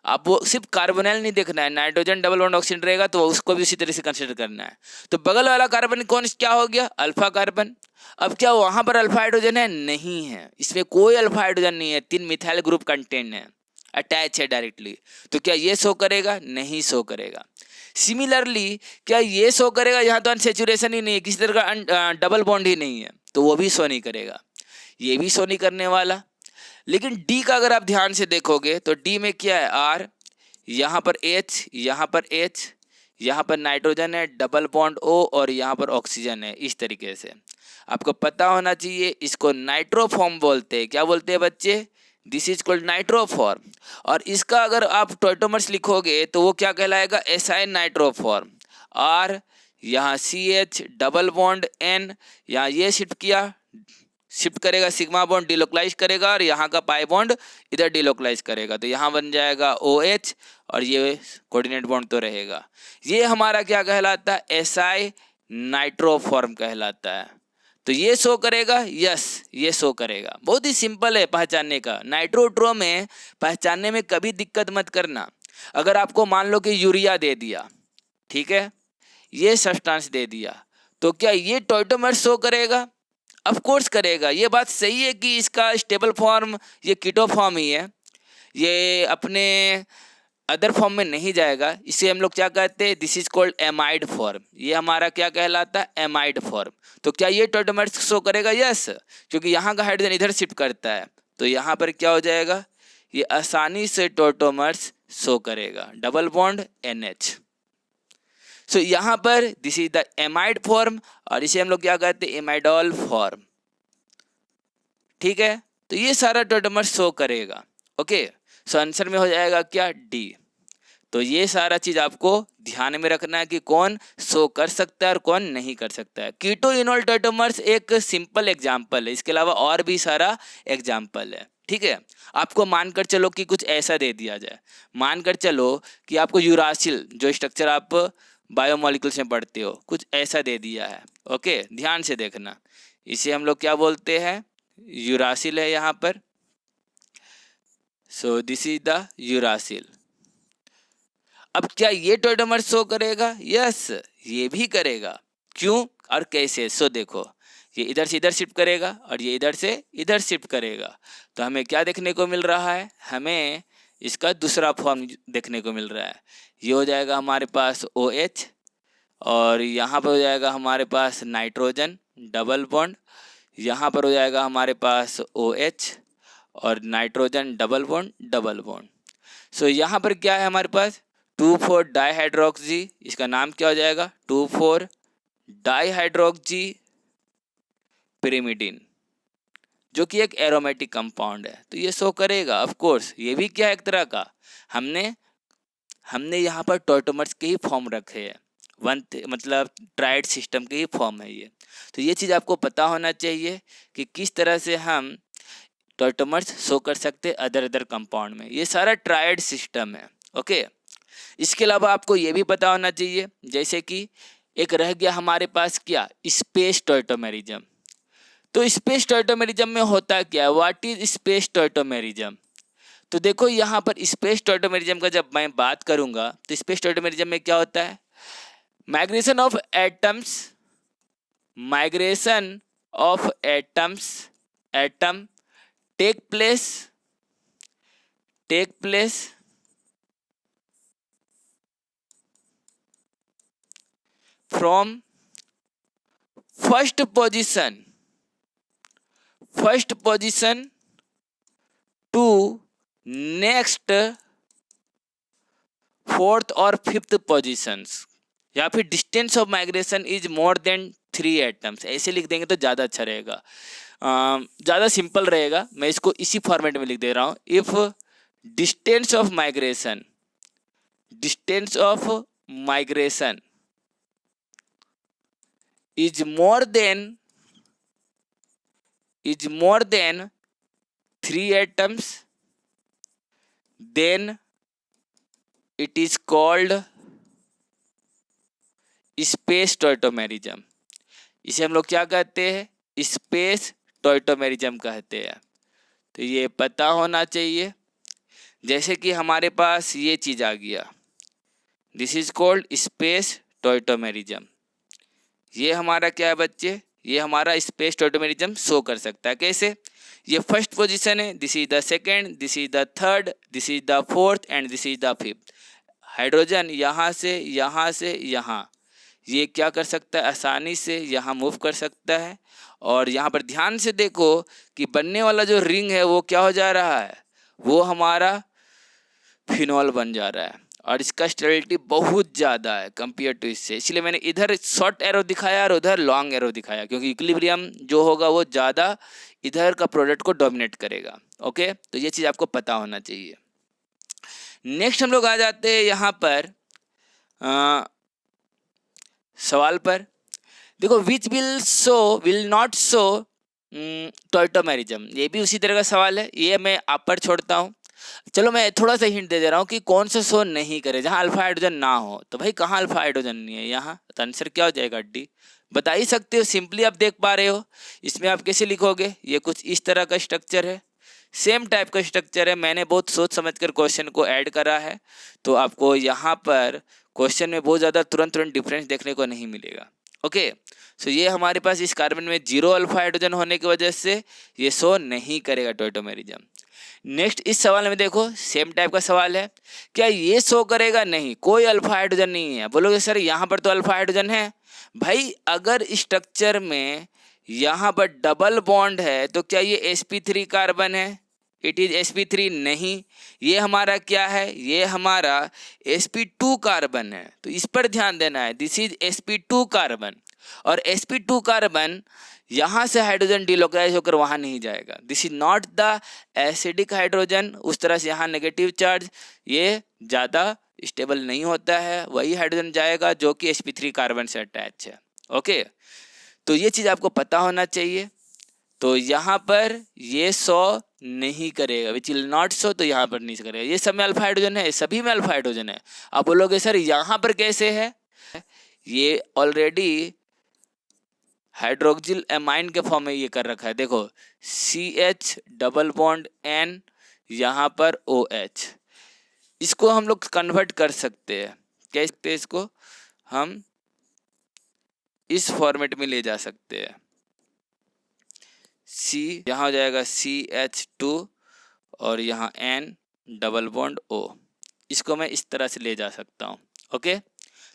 आप वो सिर्फ कार्बोनिल नहीं देखना है, नाइट्रोजन डबल बॉन्ड ऑक्सीजन रहेगा तो उसको भी उसी तरह से कंसिडर करना है। तो बगल वाला कार्बन कौन क्या हो गया, अल्फा कार्बन। अब क्या वहां पर अल्फा हाइड्रोजन है, नहीं है, इसमें कोई अल्फा हाइड्रोजन नहीं है, 3 मिथाइल ग्रुप कंटेन है, अटैच है डायरेक्टली। तो क्या ये शो करेगा, नहीं शो करेगा। सिमिलरली क्या ये शो करेगा, यहाँ तो अनसेचुरेशन ही नहीं है, किसी तरह का डबल बॉन्ड ही नहीं है, तो वो भी शो नहीं करेगा, ये भी शो नहीं करने वाला। लेकिन डी का अगर आप ध्यान से देखोगे तो डी में क्या है, आर, यहाँ पर H, यहाँ पर H, यहाँ पर नाइट्रोजन है, डबल बॉन्ड O, और यहाँ पर ऑक्सीजन है। इस तरीके से आपको पता होना चाहिए, इसको नाइट्रोफॉर्म बोलते हैं। क्या बोलते हैं बच्चे, दिस इज कॉल्ड नाइट्रोफॉर्म। और इसका अगर आप टॉइटोमर्स लिखोगे तो वो क्या कहलाएगा, एसाइन नाइट्रोफॉर्म। और यहाँ CH डबल बॉन्ड N, यहाँ ये शिफ्ट करेगा, सिग्मा बॉन्ड डिलोकलाइज करेगा और यहाँ का पाई बॉन्ड इधर डिलोकलाइज करेगा, तो यहाँ बन जाएगा OH और ये कोऑर्डिनेट बॉन्ड तो रहेगा। ये हमारा क्या कहलाता है, SI नाइट्रोफॉर्म कहलाता है। तो ये शो करेगा, यस ये शो करेगा। बहुत ही सिंपल है पहचानने का। नाइट्रोट्रो में पहचानने में कभी दिक्कत मत करना। अगर आपको मान लो कि यूरिया दे दिया, ठीक है, ये सब्सटेंस दे दिया, तो क्या ये टॉइटोमर शो करेगा? ऑफ कोर्स करेगा। ये बात सही है कि इसका स्टेबल फॉर्म ये कीटो फॉर्म ही है, ये अपने अदर फॉर्म में नहीं जाएगा। इसे हम लोग क्या कहते हैं, this is called amide form. ये हमारा क्या कहलाता है, एमाइड फॉर्म। तो क्या ये टॉइटोमर्स शो करेगा? यस, क्योंकि यहाँ का हाइड्रोजन इधर शिफ्ट करता है, तो यहाँ पर क्या हो जाएगा, ये आसानी से टॉइटोमर्स शो करेगा, डबल बॉन्ड NH। सो यहाँ पर this is the amide form और इसे हम लोग क्या कहते हैं, एमाइडॉल फॉर्म। ठीक है, तो ये सारा टॉइटोमर्स शो करेगा। ओके, सो आंसर में हो जाएगा क्या, D। तो ये सारा चीज आपको ध्यान में रखना है कि कौन शो कर सकता है और कौन नहीं कर सकता है। कीटो इनोल टॉइटोमर्स एक सिंपल एग्जाम्पल है, इसके अलावा और भी सारा एग्जाम्पल है। ठीक है, आपको मानकर चलो कि कुछ ऐसा दे दिया जाए, मानकर चलो कि आपको यूरासिल, जो स्ट्रक्चर आप बायोमोलिकुल्स में पढ़ते हो, कुछ ऐसा दे दिया है। ओके, ध्यान से देखना, इसे हम लोग क्या बोलते हैं, यूरासिल है यहाँ पर। सो दिस इज द यूरासिल। अब क्या ये टॉइटोमर शो करेगा? यस, ये भी करेगा। क्यों और कैसे? सो देखो, ये इधर से इधर शिफ्ट करेगा और ये इधर से इधर शिफ्ट करेगा, तो हमें क्या देखने को मिल रहा है, हमें इसका दूसरा फॉर्म देखने को मिल रहा है। ये हो जाएगा हमारे पास OH और यहाँ पर हो जाएगा हमारे पास नाइट्रोजन डबल बॉन्ड, यहाँ पर हो जाएगा हमारे पास OH और नाइट्रोजन डबल बॉन्ड। सो यहाँ पर क्या है हमारे पास, 2,4 डाईहाइड्रोक्सी, इसका नाम क्या हो जाएगा, 2,4 डाईहाइड्रोक्सी पिरिमिडिन, जो कि एक एरोमेटिक कंपाउंड है। तो ये शो करेगा। ऑफ कोर्स ये भी क्या है, एक तरह का हमने यहाँ पर टॉइटोमर्स के ही फॉर्म रखे हैं, मतलब ट्राइड सिस्टम के ही फॉर्म है ये। तो ये चीज़ आपको पता होना चाहिए कि किस तरह से हम टॉइटोमर्स शो कर सकते अदर कंपाउंड में। ये सारा ट्राइड सिस्टम है। ओके, इसके अलावा आपको ये भी पता होना चाहिए, जैसे कि एक रह गया हमारे पास क्या, स्पेस टॉइटोमेरिज्म। तो स्पेस टॉइटोमेरिज्म में होता क्या है, व्हाट इज स्पेस टॉइटोमेरिज्म? तो देखो यहाँ पर स्पेस टॉइटोमेरिज्म का जब मैं बात करूंगा तो स्पेस टॉइटोमेरिज्म में क्या होता है, migration of atom take place from first position to next fourth और फिफ्थ पोजिशंस, या फिर distance of migration is more than 3 atoms. ऐसे लिख देंगे तो ज़्यादा अच्छा रहेगा, ज़्यादा सिंपल रहेगा। मैं इसको इसी फॉर्मेट में लिख दे रहा हूँ। If distance of migration is more than 3 atoms, then it is called space tautomerism. इसे हम लोग क्या कहते हैं, स्पेस टॉइटोमेरिज्म कहते हैं। तो ये पता होना चाहिए। जैसे कि हमारे पास ये चीज़ आ गया, दिस इज कॉल्ड स्पेस टॉइटोमेरिज्म। ये हमारा क्या है बच्चे, ये हमारा स्पेस टॉइटोमेरिज्म शो कर सकता है। कैसे? ये फर्स्ट पोजीशन है, this is the second, this is the third, this is the fourth and this is the fifth. Hydrogen यहाँ से यहाँ ये क्या कर सकता है, आसानी से यहाँ मूव कर सकता है। और यहाँ पर ध्यान से देखो कि बनने वाला जो रिंग है वो क्या हो जा रहा है, वो हमारा फिनॉल बन जा रहा है और इसका स्टेबिलिटी बहुत ज़्यादा है कंपेयर टू इससे। इसलिए मैंने इधर शॉर्ट एरो दिखाया और उधर लॉन्ग एरो दिखाया, क्योंकि इक्विलिब्रियम जो होगा वो ज़्यादा इधर का प्रोडक्ट को डोमिनेट करेगा। ओके, तो ये चीज़ आपको पता होना चाहिए। नेक्स्ट हम लोग आ जाते हैं यहाँ पर सवाल पर। देखो, विच विल नॉट शो टॉयटोमेरिज्म, ये भी उसी तरह का सवाल है, ये मैं आप पर छोड़ता हूँ। चलो मैं थोड़ा सा हिंट दे रहा हूँ कि कौन सा शो नहीं करे, जहाँ अल्फा हाइड्रोजन ना हो। तो भाई कहाँ अल्फा हाइड्रोजन नहीं है यहाँ, तो आंसर क्या हो जाएगा? डी। बता ही सकते हो, सिंपली आप देख पा रहे हो। इसमें आप कैसे लिखोगे? ये कुछ इस तरह का स्ट्रक्चर है, सेम टाइप का स्ट्रक्चर है। मैंने बहुत सोच समझकर क्वेश्चन को ऐड करा है, तो आपको यहाँ पर क्वेश्चन में बहुत ज़्यादा तुरंत डिफरेंस देखने को नहीं मिलेगा। ओके, सो ये हमारे पास इस कार्बन में 0 अल्फा हाइड्रोजन होने की वजह से ये शो नहीं करेगा टॉयटोमेरिज्म। नेक्स्ट इस सवाल में देखो, सेम टाइप का सवाल है, क्या ये शो करेगा? नहीं, कोई अल्फा हाइड्रोजन नहीं है। बोलोगे सर यहाँ पर तो अल्फा हाइड्रोजन है। भाई अगर स्ट्रक्चर में यहाँ पर डबल बॉन्ड है तो क्या ये sp3 कार्बन है? इट इज sp3 नहीं, ये हमारा क्या है? ये हमारा sp2 कार्बन है। तो इस पर ध्यान देना है, दिस इज sp2 कार्बन। और sp2 कार्बन यहाँ से हाइड्रोजन डिलोकलाइज होकर वहाँ नहीं जाएगा। This is not the acidic hydrogen, उस तरह से यहाँ नेगेटिव चार्ज, ये ज़्यादा स्टेबल नहीं होता है। वही हाइड्रोजन जाएगा जो कि sp3 कार्बन से अटैच है। ओके, तो ये चीज़ आपको पता होना चाहिए। तो यहाँ पर ये 100 नहीं करेगा, विच विल नॉट शो, तो यहाँ पर नहीं करेगा। ये सब में अल्फा हाइड्रोजन है, सभी में अल्फा हाइड्रोजन है। आप बोलोगे सर यहाँ पर कैसे है? ये ऑलरेडी हाइड्रोक्सिल एमाइन के फॉर्म में ये कर रखा है। देखो CH डबल बॉन्ड N, यहाँ पर OH। इसको हम लोग कन्वर्ट कर सकते हैं क्या? इस पे इसको हम इस फॉर्मेट में ले जा सकते हैं। C यहाँ हो जाएगा CH2 और यहाँ N डबल बॉन्ड O। इसको मैं इस तरह से ले जा सकता हूँ। ओके,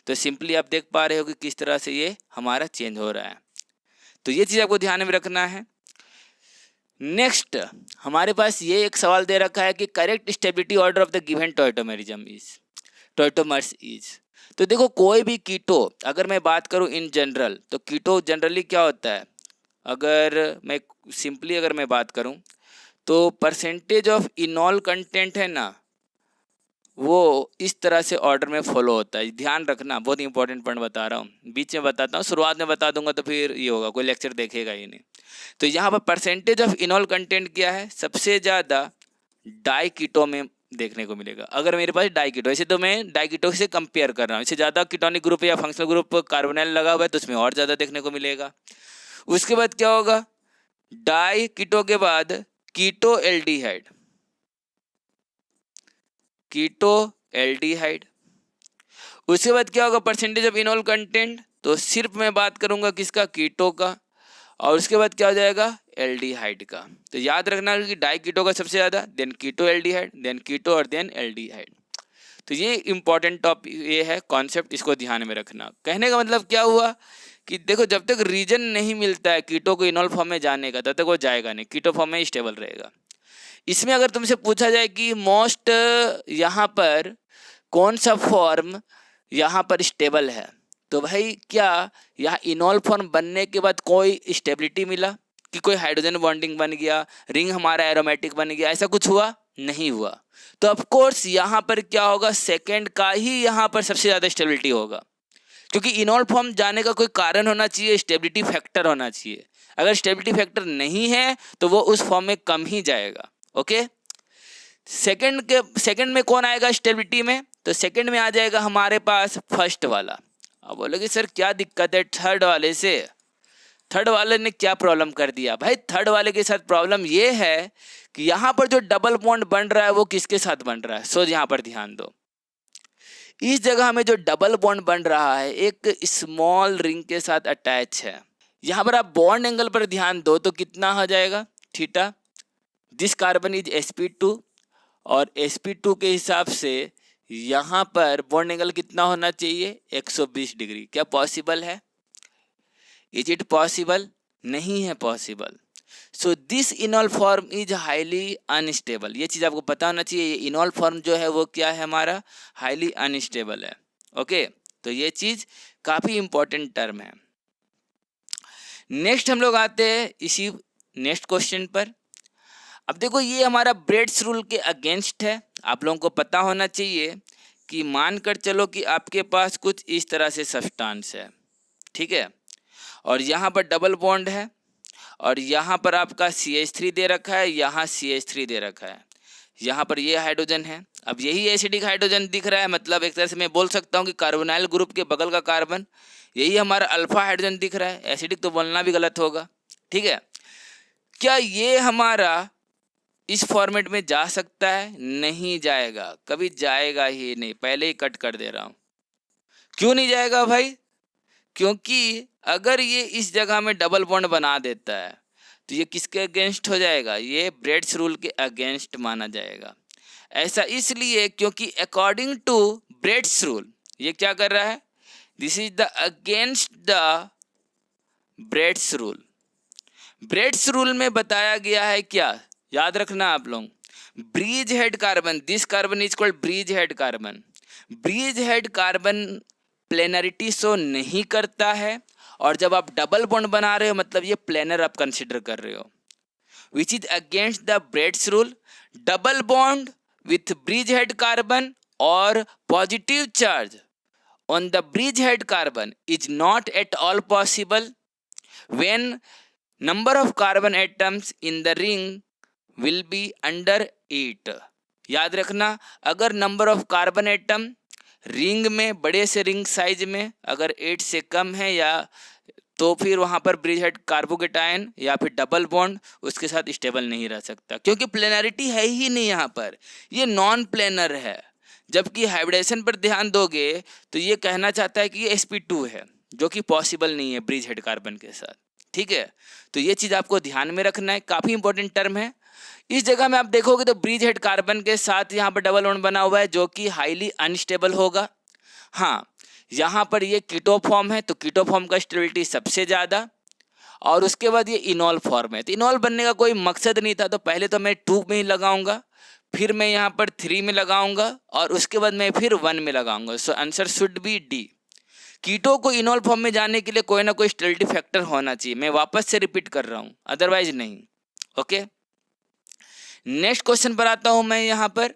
तो सिंपली आप देख पा रहे हो कि किस तरह से ये हमारा चेंज हो रहा है। तो ये चीज़ आपको ध्यान में रखना है। नेक्स्ट हमारे पास ये एक सवाल दे रखा है कि correct stability order of the given tautomers is. तो देखो, कोई भी कीटो, अगर मैं बात करूँ इन जनरल, तो कीटो जनरली क्या होता है? अगर मैं बात करूँ तो परसेंटेज ऑफ इनॉल कंटेंट है ना, वो इस तरह से ऑर्डर में फॉलो होता है। ध्यान रखना, बहुत इंपॉर्टेंट पॉइंट बता रहा हूँ, बीच में बताता हूँ, शुरुआत में बता दूंगा तो फिर ये होगा, कोई लेक्चर देखेगा ही नहीं। तो यहाँ पर परसेंटेज ऑफ इनॉल कंटेंट क्या है? सबसे ज़्यादा डाई कीटो में देखने को मिलेगा। अगर मेरे पास डाई कीटो, ऐसे तो मैं डाई कीटो से कंपेयर कर रहा हूँ, इससे ज़्यादा कीटोनिक ग्रुप या फंक्शनल ग्रुप कार्बोनिल लगा हुआ है तो उसमें और ज़्यादा देखने को मिलेगा। उसके बाद क्या होगा? डाई कीटो के बाद कीटो एल्डिहाइड, उसके बाद क्या होगा? परसेंटेज ऑफ इनॉल कंटेंट, तो सिर्फ मैं बात करूंगा किसका? कीटो का। और उसके बाद क्या हो जाएगा? एल्डिहाइड का। तो याद रखना कि डाई कीटो का सबसे ज़्यादा, देन कीटो एल्डिहाइड, देन कीटो और देन एल्डिहाइड। तो ये इंपॉर्टेंट टॉपिक ये है, कॉन्सेप्ट, इसको ध्यान में रखना। कहने का मतलब क्या हुआ कि देखो, जब तक रीजन नहीं मिलता है कीटो को इनॉल फॉर्म में जाने का, तब तक वो जाएगा नहीं, कीटो फॉर्म में स्टेबल रहेगा। इसमें अगर तुमसे पूछा जाए कि मोस्ट यहाँ पर कौन सा फॉर्म यहाँ पर स्टेबल है, तो भाई क्या यहाँ इनॉल फॉर्म बनने के बाद कोई स्टेबिलिटी मिला कि कोई हाइड्रोजन बॉन्डिंग बन गया, रिंग हमारा एरोमेटिक बन गया? ऐसा कुछ हुआ? नहीं हुआ। तो ऑफ कोर्स यहाँ पर क्या होगा? सेकंड का ही यहाँ पर सबसे ज़्यादा स्टेबिलिटी होगा, क्योंकि इनॉल फॉर्म जाने का कोई कारण होना चाहिए, स्टेबिलिटी फैक्टर होना चाहिए। अगर स्टेबिलिटी फैक्टर नहीं है तो वो उस फॉर्म में कम ही जाएगा। ओके, सेकंड में कौन आएगा स्टेबिलिटी में? तो सेकंड में आ जाएगा हमारे पास फर्स्ट वाला। अब बोलोगे सर क्या दिक्कत है थर्ड वाले से? थर्ड वाले ने क्या प्रॉब्लम कर दिया? भाई थर्ड वाले के साथ प्रॉब्लम ये है कि यहाँ पर जो डबल बॉन्ड बन रहा है वो किसके साथ बन रहा है? सो यहाँ पर ध्यान दो, इस जगह में जो डबल बॉन्ड बन रहा है एक स्मॉल रिंग के साथ अटैच है। यहाँ पर आप बॉन्ड एंगल पर ध्यान दो तो कितना हो जाएगा? Theta. This carbon is sp2 और sp2 के हिसाब से यहाँ पर बॉन्ड एंगल कितना होना चाहिए? 120 डिग्री। क्या पॉसिबल है? Is it possible? नहीं है possible. So this इनॉल form is highly unstable. ये चीज़ आपको पता होना चाहिए, ये इनॉल फॉर्म जो है वो क्या है? हमारा हाईली अनस्टेबल है। ओके, तो ये चीज़ काफ़ी इंपॉर्टेंट टर्म है। नेक्स्ट हम लोग आते हैं इसी नेक्स्ट क्वेश्चन पर। अब देखो ये हमारा ब्रेड्स रूल के अगेंस्ट है। आप लोगों को पता होना चाहिए कि मानकर चलो कि आपके पास कुछ इस तरह से सब्सटेंस है, ठीक है, और यहाँ पर डबल बॉन्ड है और यहाँ पर आपका CH3 दे रखा है, यहाँ CH3 दे रखा है, यहाँ पर ये हाइड्रोजन है। अब यही एसिडिक हाइड्रोजन दिख रहा है, मतलब एक तरह से मैं बोल सकता हूँ कि कार्बोनाइल ग्रुप के बगल का कार्बन यही हमारा अल्फा हाइड्रोजन दिख रहा है। एसिडिक तो बोलना भी गलत होगा, ठीक है। क्या ये हमारा इस फॉर्मेट में जा सकता है? नहीं जाएगा, कभी जाएगा ही नहीं। पहले ही कट कर दे रहा हूँ। क्यों नहीं जाएगा भाई? क्योंकि अगर ये इस जगह में डबल बॉन्ड बना देता है तो ये किसके अगेंस्ट हो जाएगा? ये ब्रेड्स रूल के अगेंस्ट माना जाएगा। ऐसा इसलिए क्योंकि अकॉर्डिंग टू ब्रेड्स रूल ये क्या कर रहा है? This is the against the Bredt's rule. Bredt's rule में बताया गया है क्या, याद रखना आप लोग, bridgehead carbon, this carbon is called bridgehead carbon. Bridgehead carbon planarity show नहीं करता है, और जब आप डबल बॉन्ड बना रहे हो मतलब ये प्लेनर आप कंसिडर कर रहे हो, which is against the Bredt's rule. Double bond with bridgehead carbon और positive charge on the bridgehead carbon is not at all possible when number of carbon atoms in the ring will be under 8। याद रखना, अगर number of carbon atom ring में, बड़े से ring size में अगर 8 से कम है या तो फिर वहाँ पर ब्रिजहेड कार्बोकेटायन या फिर डबल बॉन्ड उसके साथ स्टेबल नहीं रह सकता, क्योंकि प्लेनरिटी है ही नहीं यहाँ पर, ये नॉन प्लेनर है। जबकि हाइब्रिडेशन पर ध्यान दोगे तो ये कहना चाहता है कि ये sp2 है, जो कि पॉसिबल नहीं है ब्रिज हेड कार्बन के साथ, ठीक है। तो ये चीज़ आपको ध्यान में रखना है, काफ़ी इंपॉर्टेंट टर्म है। इस जगह में आप देखोगे तो ब्रिज हेड कार्बन के साथ यहाँ पर डबल बॉन्ड बना हुआ है जो कि हाईली अनस्टेबल होगा। हाँ, यहाँ पर ये कीटो फॉर्म है तो कीटो फॉर्म का स्टेबिलिटी सबसे ज़्यादा, और उसके बाद ये इनॉल फॉर्म है। तो इनॉल बनने का कोई मकसद नहीं था, तो पहले तो मैं 2 में ही लगाऊंगा, फिर मैं यहाँ पर 3 में लगाऊंगा और उसके बाद मैं फिर 1 में लगाऊंगा। So answer should be D. Keto को इनॉल फॉर्म में जाने के लिए कोई ना कोई स्टेबिलिटी फैक्टर होना चाहिए, मैं वापस से रिपीट कर रहा हूँ, अदरवाइज नहीं। ओके, नेक्स्ट क्वेश्चन पर आता हूँ मैं यहाँ पर।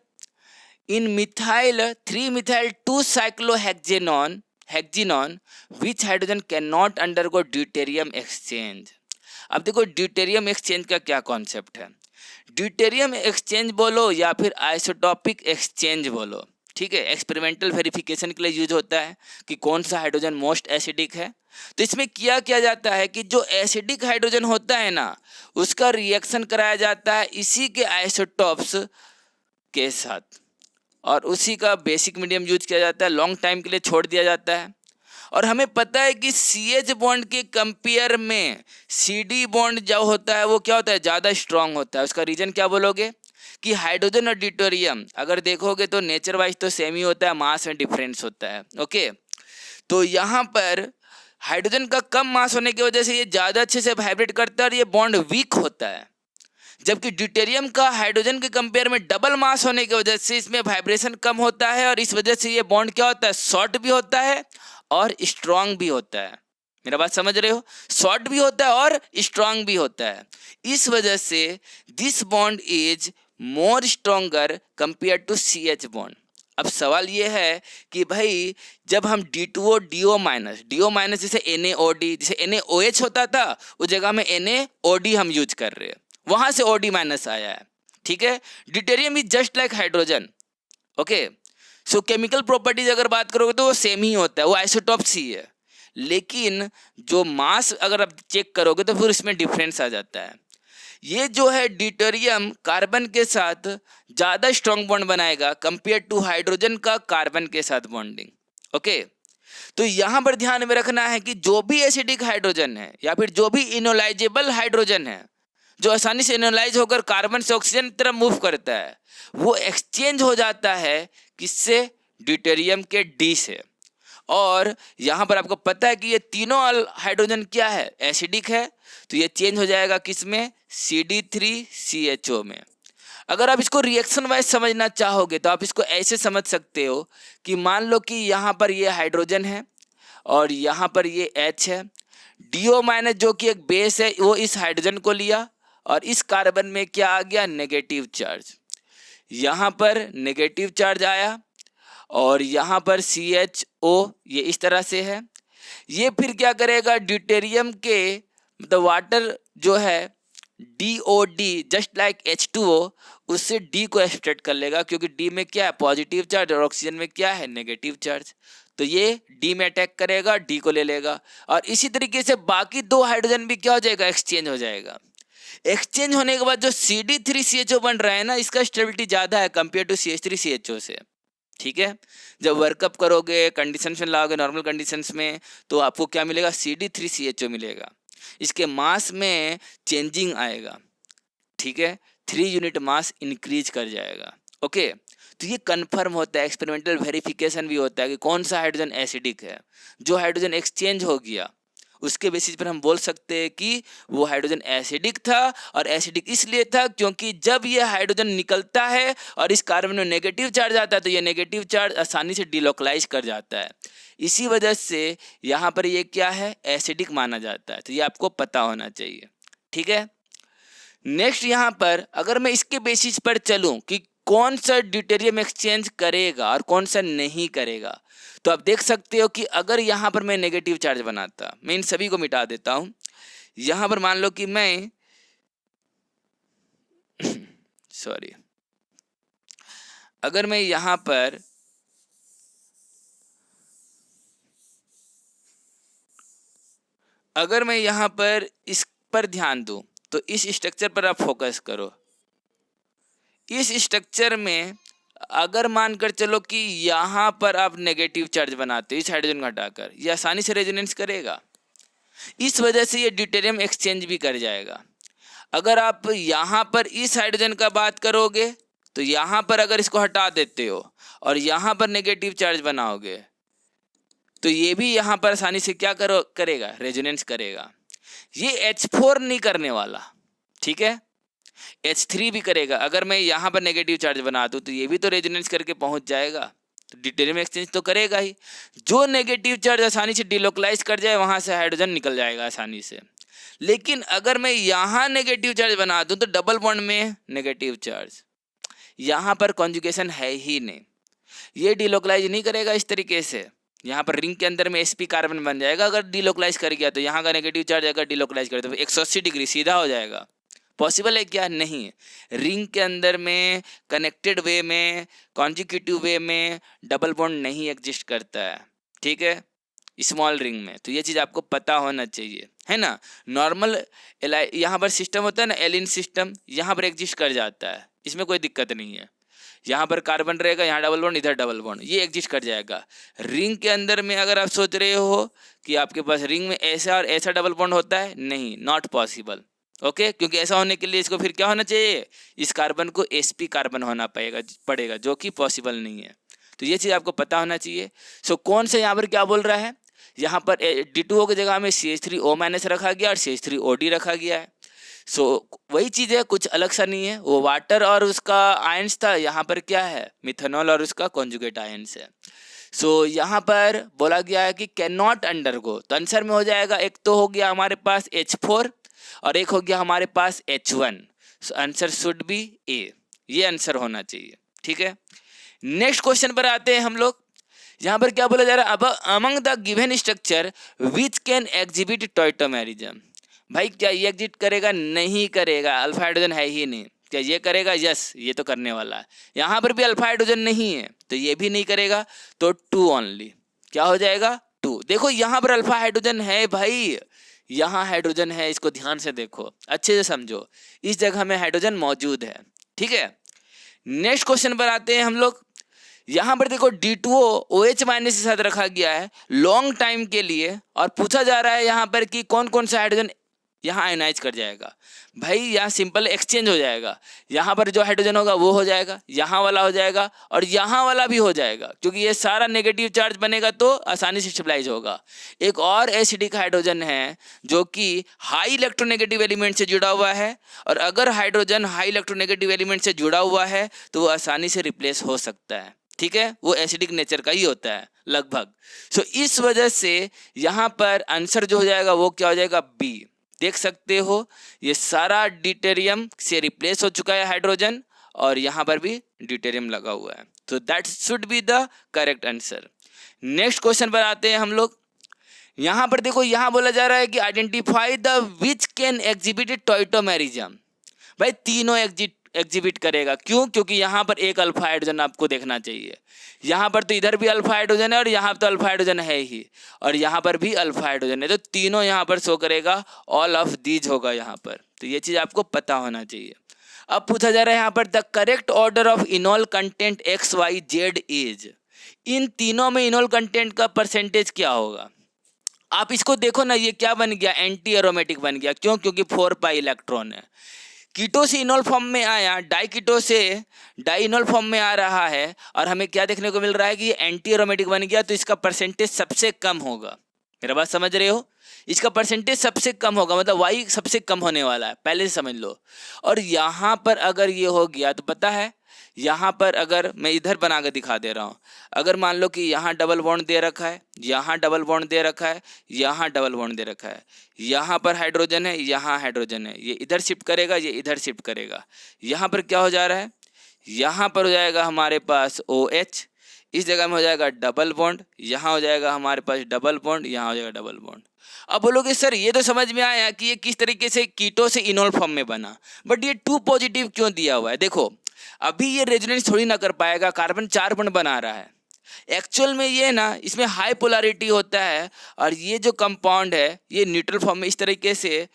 In methyl 3 methyl 2 cyclohexenone hexenone which hydrogen can not undergo deuterium exchange. अब देखो ड्यूटेरियम एक्सचेंज का क्या कॉन्सेप्ट है। ड्यूटेरियम एक्सचेंज बोलो या फिर आइसोटॉपिक एक्सचेंज बोलो, ठीक है, एक्सपेरिमेंटल वेरिफिकेशन के लिए यूज होता है कि कौन सा हाइड्रोजन मोस्ट एसिडिक है। तो इसमें किया जाता है कि जो एसिडिक हाइड्रोजन होता है ना, उसका रिएक्शन कराया जाता है इसी के आइसोटॉप्स के साथ, और उसी का बेसिक मीडियम यूज किया जाता है, लॉन्ग टाइम के लिए छोड़ दिया जाता है। और हमें पता है कि CH बॉन्ड के कंपेयर में CD बॉन्ड जो होता है वो क्या होता है, ज़्यादा स्ट्रांग होता है। उसका रीज़न क्या बोलोगे कि हाइड्रोजन और ड्यूटेरियम अगर देखोगे तो नेचर वाइज तो सेम ही होता है, मास में डिफरेंस होता है। ओके, तो यहाँ पर हाइड्रोजन का कम मास होने की वजह से ये ज़्यादा अच्छे से वाइब्रेट करता है और ये बॉन्ड वीक होता है, जबकि ड्यूटेरियम का हाइड्रोजन के कंपेयर में डबल मास होने की वजह से इसमें वाइब्रेशन कम होता है और इस वजह से ये बॉन्ड क्या होता है, शॉर्ट भी होता है और स्ट्रांग भी होता है। मेरा बात समझ रहे हो, शॉर्ट भी होता है और स्ट्रांग भी होता है। इस वजह से this bond is more stronger compare to CH bond. अब सवाल ये है कि भाई जब हम D2O DO माइनस जैसे NaOD, जैसे NaOH होता था उस जगह में NaOD हम यूज कर रहे हैं, वहां से OD माइनस आया है, ठीक है। Deuterium is just like hydrogen. Okay, so chemical properties अगर बात करोगे तो वो सेम ही होता है, वो आइसोटॉप्स ही है, लेकिन जो मास अगर आप चेक करोगे तो फिर इसमें डिफरेंस आ जाता है। ये जो है ड्यूटेरियम कार्बन के साथ ज़्यादा स्ट्रॉन्ग बॉन्ड बनाएगा कंपेयर टू हाइड्रोजन का कार्बन के साथ बॉन्डिंग। ओके, तो यहाँ पर ध्यान में रखना है कि जो भी एसिडिक हाइड्रोजन है या फिर जो भी इनोलाइजेबल हाइड्रोजन है जो आसानी से इनोलाइज होकर कार्बन से ऑक्सीजन की तरफ मूव करता है, वो एक्सचेंज हो जाता है किससे, ड्यूटेरियम के D से। और यहाँ पर आपको पता है कि ये तीनों हाइड्रोजन क्या है, एसिडिक है, तो ये चेंज हो जाएगा किस में, CD3CHO में। अगर आप इसको रिएक्शन वाइज समझना चाहोगे तो आप इसको ऐसे समझ सकते हो कि मान लो कि यहाँ पर ये हाइड्रोजन है और यहाँ पर ये H है, DO माइनस जो कि एक बेस है वो इस हाइड्रोजन को लिया और इस कार्बन में क्या आ गया, नेगेटिव चार्ज। यहाँ पर नेगेटिव चार्ज आया और यहाँ पर CHO ये इस तरह से है। ये फिर क्या करेगा, ड्यूटेरियम के मतलब वाटर जो है DOD जस्ट लाइक H2O, उससे D को एक्सट्रैक्ट कर लेगा, क्योंकि D में क्या है, पॉजिटिव चार्ज, और ऑक्सीजन में क्या है, नेगेटिव चार्ज। तो ये D में अटैक करेगा, D को ले लेगा, और इसी तरीके से बाकी दो हाइड्रोजन भी क्या हो जाएगा, एक्सचेंज हो जाएगा। एक्सचेंज होने के बाद जो CD3CHO बन रहा है ना, इसका स्टेबिलिटी ज़्यादा है कंपेयर टू CH3CHO से। ठीक है, जब वर्कअप करोगे, कंडीशंस में लाओगे, नॉर्मल कंडीशंस में, तो आपको क्या मिलेगा, CD3CHO मिलेगा। इसके मास में चेंजिंग आएगा। ठीक है, 3 यूनिट मास इंक्रीज कर जाएगा। ओके, तो ये कंफर्म होता है, एक्सपेरिमेंटल वेरिफिकेशन भी होता है कि कौन सा हाइड्रोजन एसिडिक है। जो हाइड्रोजन एक्सचेंज हो गया उसके बेसिस पर हम बोल सकते हैं कि वो हाइड्रोजन एसिडिक था, और एसिडिक इसलिए था क्योंकि जब ये हाइड्रोजन निकलता है और इस कार्बन में नेगेटिव चार्ज आता है तो ये नेगेटिव चार्ज आसानी से डिलोकलाइज कर जाता है। इसी वजह से यहाँ पर ये क्या है, एसिडिक माना जाता है। तो ये आपको पता होना चाहिए। ठीक है, नेक्स्ट यहाँ पर अगर मैं इसके बेसिस पर चलूँ कि कौन सा ड्यूटेरियम एक्सचेंज करेगा और कौन सा नहीं करेगा, तो आप देख सकते हो कि अगर यहाँ पर मैं नेगेटिव चार्ज बनाता, मैं इन सभी को मिटा देता हूँ। यहाँ पर मान लो कि मैं सॉरी, अगर मैं यहाँ पर इस पर ध्यान दूं, तो इस स्ट्रक्चर पर आप फोकस करो। इस स्ट्रक्चर में अगर मानकर चलो कि यहाँ पर आप नेगेटिव चार्ज बनाते हो, इस हाइड्रोजन को हटाकर, ये आसानी से रेजोनेंस करेगा। इस वजह से ये ड्यूटेरियम एक्सचेंज भी कर जाएगा। अगर आप यहाँ पर इस हाइड्रोजन का बात करोगे तो यहाँ पर अगर इसको हटा देते हो और यहाँ पर नेगेटिव चार्ज बनाओगे तो ये भी यहाँ पर आसानी से क्या करेगा, रेजोनेंस करेगा। ये H4 नहीं करने वाला। ठीक है, H3 भी करेगा। अगर मैं यहाँ पर नेगेटिव चार्ज बना दूँ तो ये भी तो रेजोनेंस करके पहुँच जाएगा, तो ड्यूटेरियम एक्सचेंज तो करेगा ही। जो नेगेटिव चार्ज आसानी से डिलोकलाइज कर जाए वहाँ से हाइड्रोजन निकल जाएगा आसानी से। लेकिन अगर मैं यहाँ नेगेटिव चार्ज बना दूँ तो डबल बॉन्ड में नेगेटिव चार्ज, यहाँ पर कॉन्जुगेशन है ही नहीं, ये डिलोकलाइज नहीं करेगा इस तरीके से। यहाँ पर रिंग के अंदर में sp कार्बन बन जाएगा। अगर डिलोकलाइज कर गया तो यहाँ का नेगेटिव चार्ज अगर डिलोकलाइज करे तो 180 डिग्री सीधा हो जाएगा। पॉसिबल है क्या? नहीं। रिंग के अंदर में कनेक्टेड वे में, कॉन्जिक्यूटिव वे में डबल बॉन्ड नहीं एग्जिस्ट करता है। ठीक है, स्मॉल रिंग में। तो ये चीज़ आपको पता होना चाहिए, है ना। नॉर्मल यहाँ पर सिस्टम होता है ना, एलिन सिस्टम, यहाँ पर एग्जिस्ट कर जाता है, इसमें कोई दिक्कत नहीं है। यहाँ पर कार्बन रहेगा, यहाँ डबल बॉन्ड, इधर डबल बॉन्ड, ये एग्जिस्ट कर जाएगा। रिंग के अंदर में अगर आप सोच रहे हो कि आपके पास रिंग में ऐसा और ऐसा डबल बॉन्ड होता है, नहीं, नॉट पॉसिबल। ओके, क्योंकि ऐसा होने के लिए इसको फिर क्या होना चाहिए, इस कार्बन को sp कार्बन होना पड़ेगा, जो कि पॉसिबल नहीं है। तो ये चीज़ आपको पता होना चाहिए। सो कौन से यहाँ पर क्या बोल रहा है, यहाँ पर D2O की जगह में CH3O- रखा गया और CH3OD रखा गया है। सो वही चीज़ है, कुछ अलग सा नहीं है। वो वाटर और उसका आयंस था, यहाँ पर क्या है, मिथेनॉल और उसका कॉन्जुगेट आयंस है। सो यहाँ पर बोला गया है कि कैन नॉट अंडरगो, तो आंसर में हो जाएगा, एक तो हो गया हमारे पास H4 और एक हो गया हमारे पास H1। So answer should B A, ये आंसर होना चाहिए। ठीक है, नेक्स्ट क्वेश्चन पर आते हैं हम लोग। यहाँ पर क्या बोला जा रहा है, अब among the given structure which can exhibit tautomerism. भाई क्या ये एग्जिट करेगा? नहीं करेगा, अल्फा हाइड्रोजन है ही नहीं। क्या ये करेगा? यस, ये तो करने वाला है। यहाँ पर भी अल्फा हाइड्रोजन नहीं है तो ये भी नहीं करेगा, तो 2 ओनली। क्या हो जाएगा? 2। देखो यहाँ पर अल्फा हाइड्रोजन है भाई, यहाँ हाइड्रोजन है, इसको ध्यान से देखो, अच्छे से समझो, इस जगह में हाइड्रोजन मौजूद है। ठीक है, नेक्स्ट क्वेश्चन पर आते हैं हम लोग। यहाँ पर देखो D2O OH- के साथ रखा गया है लॉन्ग टाइम के लिए, और पूछा जा रहा है यहाँ पर कि कौन कौन सा हाइड्रोजन यहाँ आयोनाइज कर जाएगा। भाई यहाँ सिंपल एक्सचेंज हो जाएगा, यहाँ पर जो हाइड्रोजन होगा वो हो जाएगा, यहाँ वाला हो जाएगा और यहाँ वाला भी हो जाएगा, क्योंकि ये सारा नेगेटिव चार्ज बनेगा तो आसानी से स्टेबलाइज होगा। एक और एसिडिक हाइड्रोजन है जो कि हाई इलेक्ट्रोनेगेटिव एलिमेंट से जुड़ा हुआ है, और अगर हाइड्रोजन हाई इलेक्ट्रोनेगेटिव एलिमेंट से जुड़ा हुआ है तो वो आसानी से रिप्लेस हो सकता है। ठीक है, वो एसिडिक नेचर का ही होता है लगभग। सो इस वजह से यहाँ पर आंसर जो हो जाएगा वो क्या हो जाएगा? बी। देख सकते हो ये सारा ड्यूटेरियम से रिप्लेस हो चुका है हाइड्रोजन, और यहाँ पर भी ड्यूटेरियम लगा हुआ है। तो that should be the correct answer. Next question पर आते हैं हम लोग। यहाँ पर देखो, यहाँ बोला जा रहा है कि identify the which can exhibit tautomerism. भाई तीनों एग्जिबिट करेगा, क्यों? क्योंकि यहाँ पर एक अल्फा हाइड्रोजन आपको देखना चाहिए। यहाँ पर तो इधर भी अल्फा हाइड्रोजन है और यहाँ तो अल्फा हाइड्रोजन है ही, और यहाँ पर भी अल्फा हाइड्रोजन है, तो तीनों यहाँ पर शो करेगा, ऑल ऑफ दीज होगा यहाँ पर। तो ये चीज़ आपको पता होना चाहिए। अब पूछा जा रहा है यहाँ पर the correct order of enol content X Y Z is. इन तीनों में इनॉल कंटेंट का परसेंटेज क्या होगा? आप इसको देखो ना, ये क्या बन गया? एंटी एरोमेटिक बन गया। क्यों? क्योंकि 4 पाई इलेक्ट्रॉन है। कीटो से इनॉल फॉर्म में आया, डाई कीटो से डाई इनॉल फॉर्म में आ रहा है, और हमें क्या देखने को मिल रहा है कि ये एंटी एरोमेटिक बन गया, तो इसका परसेंटेज सबसे कम होगा। मेरा बात समझ रहे हो? इसका परसेंटेज सबसे कम होगा, मतलब वाई सबसे कम होने वाला है, पहले से समझ लो। और यहाँ पर अगर ये हो गया तो पता है, यहाँ पर अगर मैं इधर बना कर दिखा दे रहा हूँ, अगर मान लो कि यहाँ डबल बॉन्ड दे रखा है, यहाँ डबल बॉन्ड दे रखा है, यहाँ डबल बॉन्ड दे रखा है, यहाँ पर हाइड्रोजन है, यहाँ हाइड्रोजन है, ये इधर शिफ्ट करेगा, ये इधर शिफ्ट करेगा। यहाँ पर क्या हो जा रहा है? यहाँ पर हो जाएगा हमारे पास OH, इस जगह में हो जाएगा डबल बॉन्ड, यहाँ हो जाएगा हमारे पास डबल बॉन्ड, यहाँ हो जाएगा डबल बॉन्ड। अब बोलोगे सर ये तो समझ में आया कि ये किस तरीके से कीटो से इनॉल फॉर्म में बना, बट ये 2 पॉजिटिव क्यों दिया हुआ है? देखो अभी ये रेजोनेंस थोड़ी ना कर पाएगा, कार्बन 4 बॉन्ड बना रहा है। एक्चुअल में ये ना, इसमें हाई पोलैरिटी होता है, और ये जो कंपाउंड है ये न्यूट्रल फॉर्म में इस तरीके से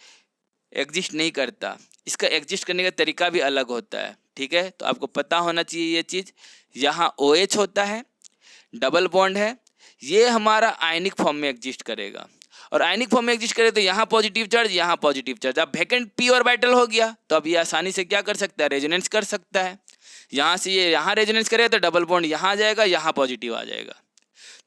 एग्जिस्ट नहीं करता, इसका एग्जिस्ट करने का तरीका भी अलग होता है। ठीक है, तो आपको पता होना चाहिए ये चीज़। यहाँ OH होता है, डबल बॉन्ड है, ये हमारा आयनिक फॉर्म में एग्जिस्ट करेगा, और आयनिक फॉर्म में एग्जिस्ट करे तो यहाँ पॉजिटिव चार्ज, यहाँ पॉजिटिव चार्ज। अब वैकेंट p ऑर्बिटल हो गया, तो अब ये आसानी से क्या कर सकता है? रेजोनेंस कर सकता है। यहाँ से ये यहाँ रेजोनेंस करेगा तो डबल बॉन्ड यहाँ आ जाएगा, यहाँ पॉजिटिव आ जाएगा।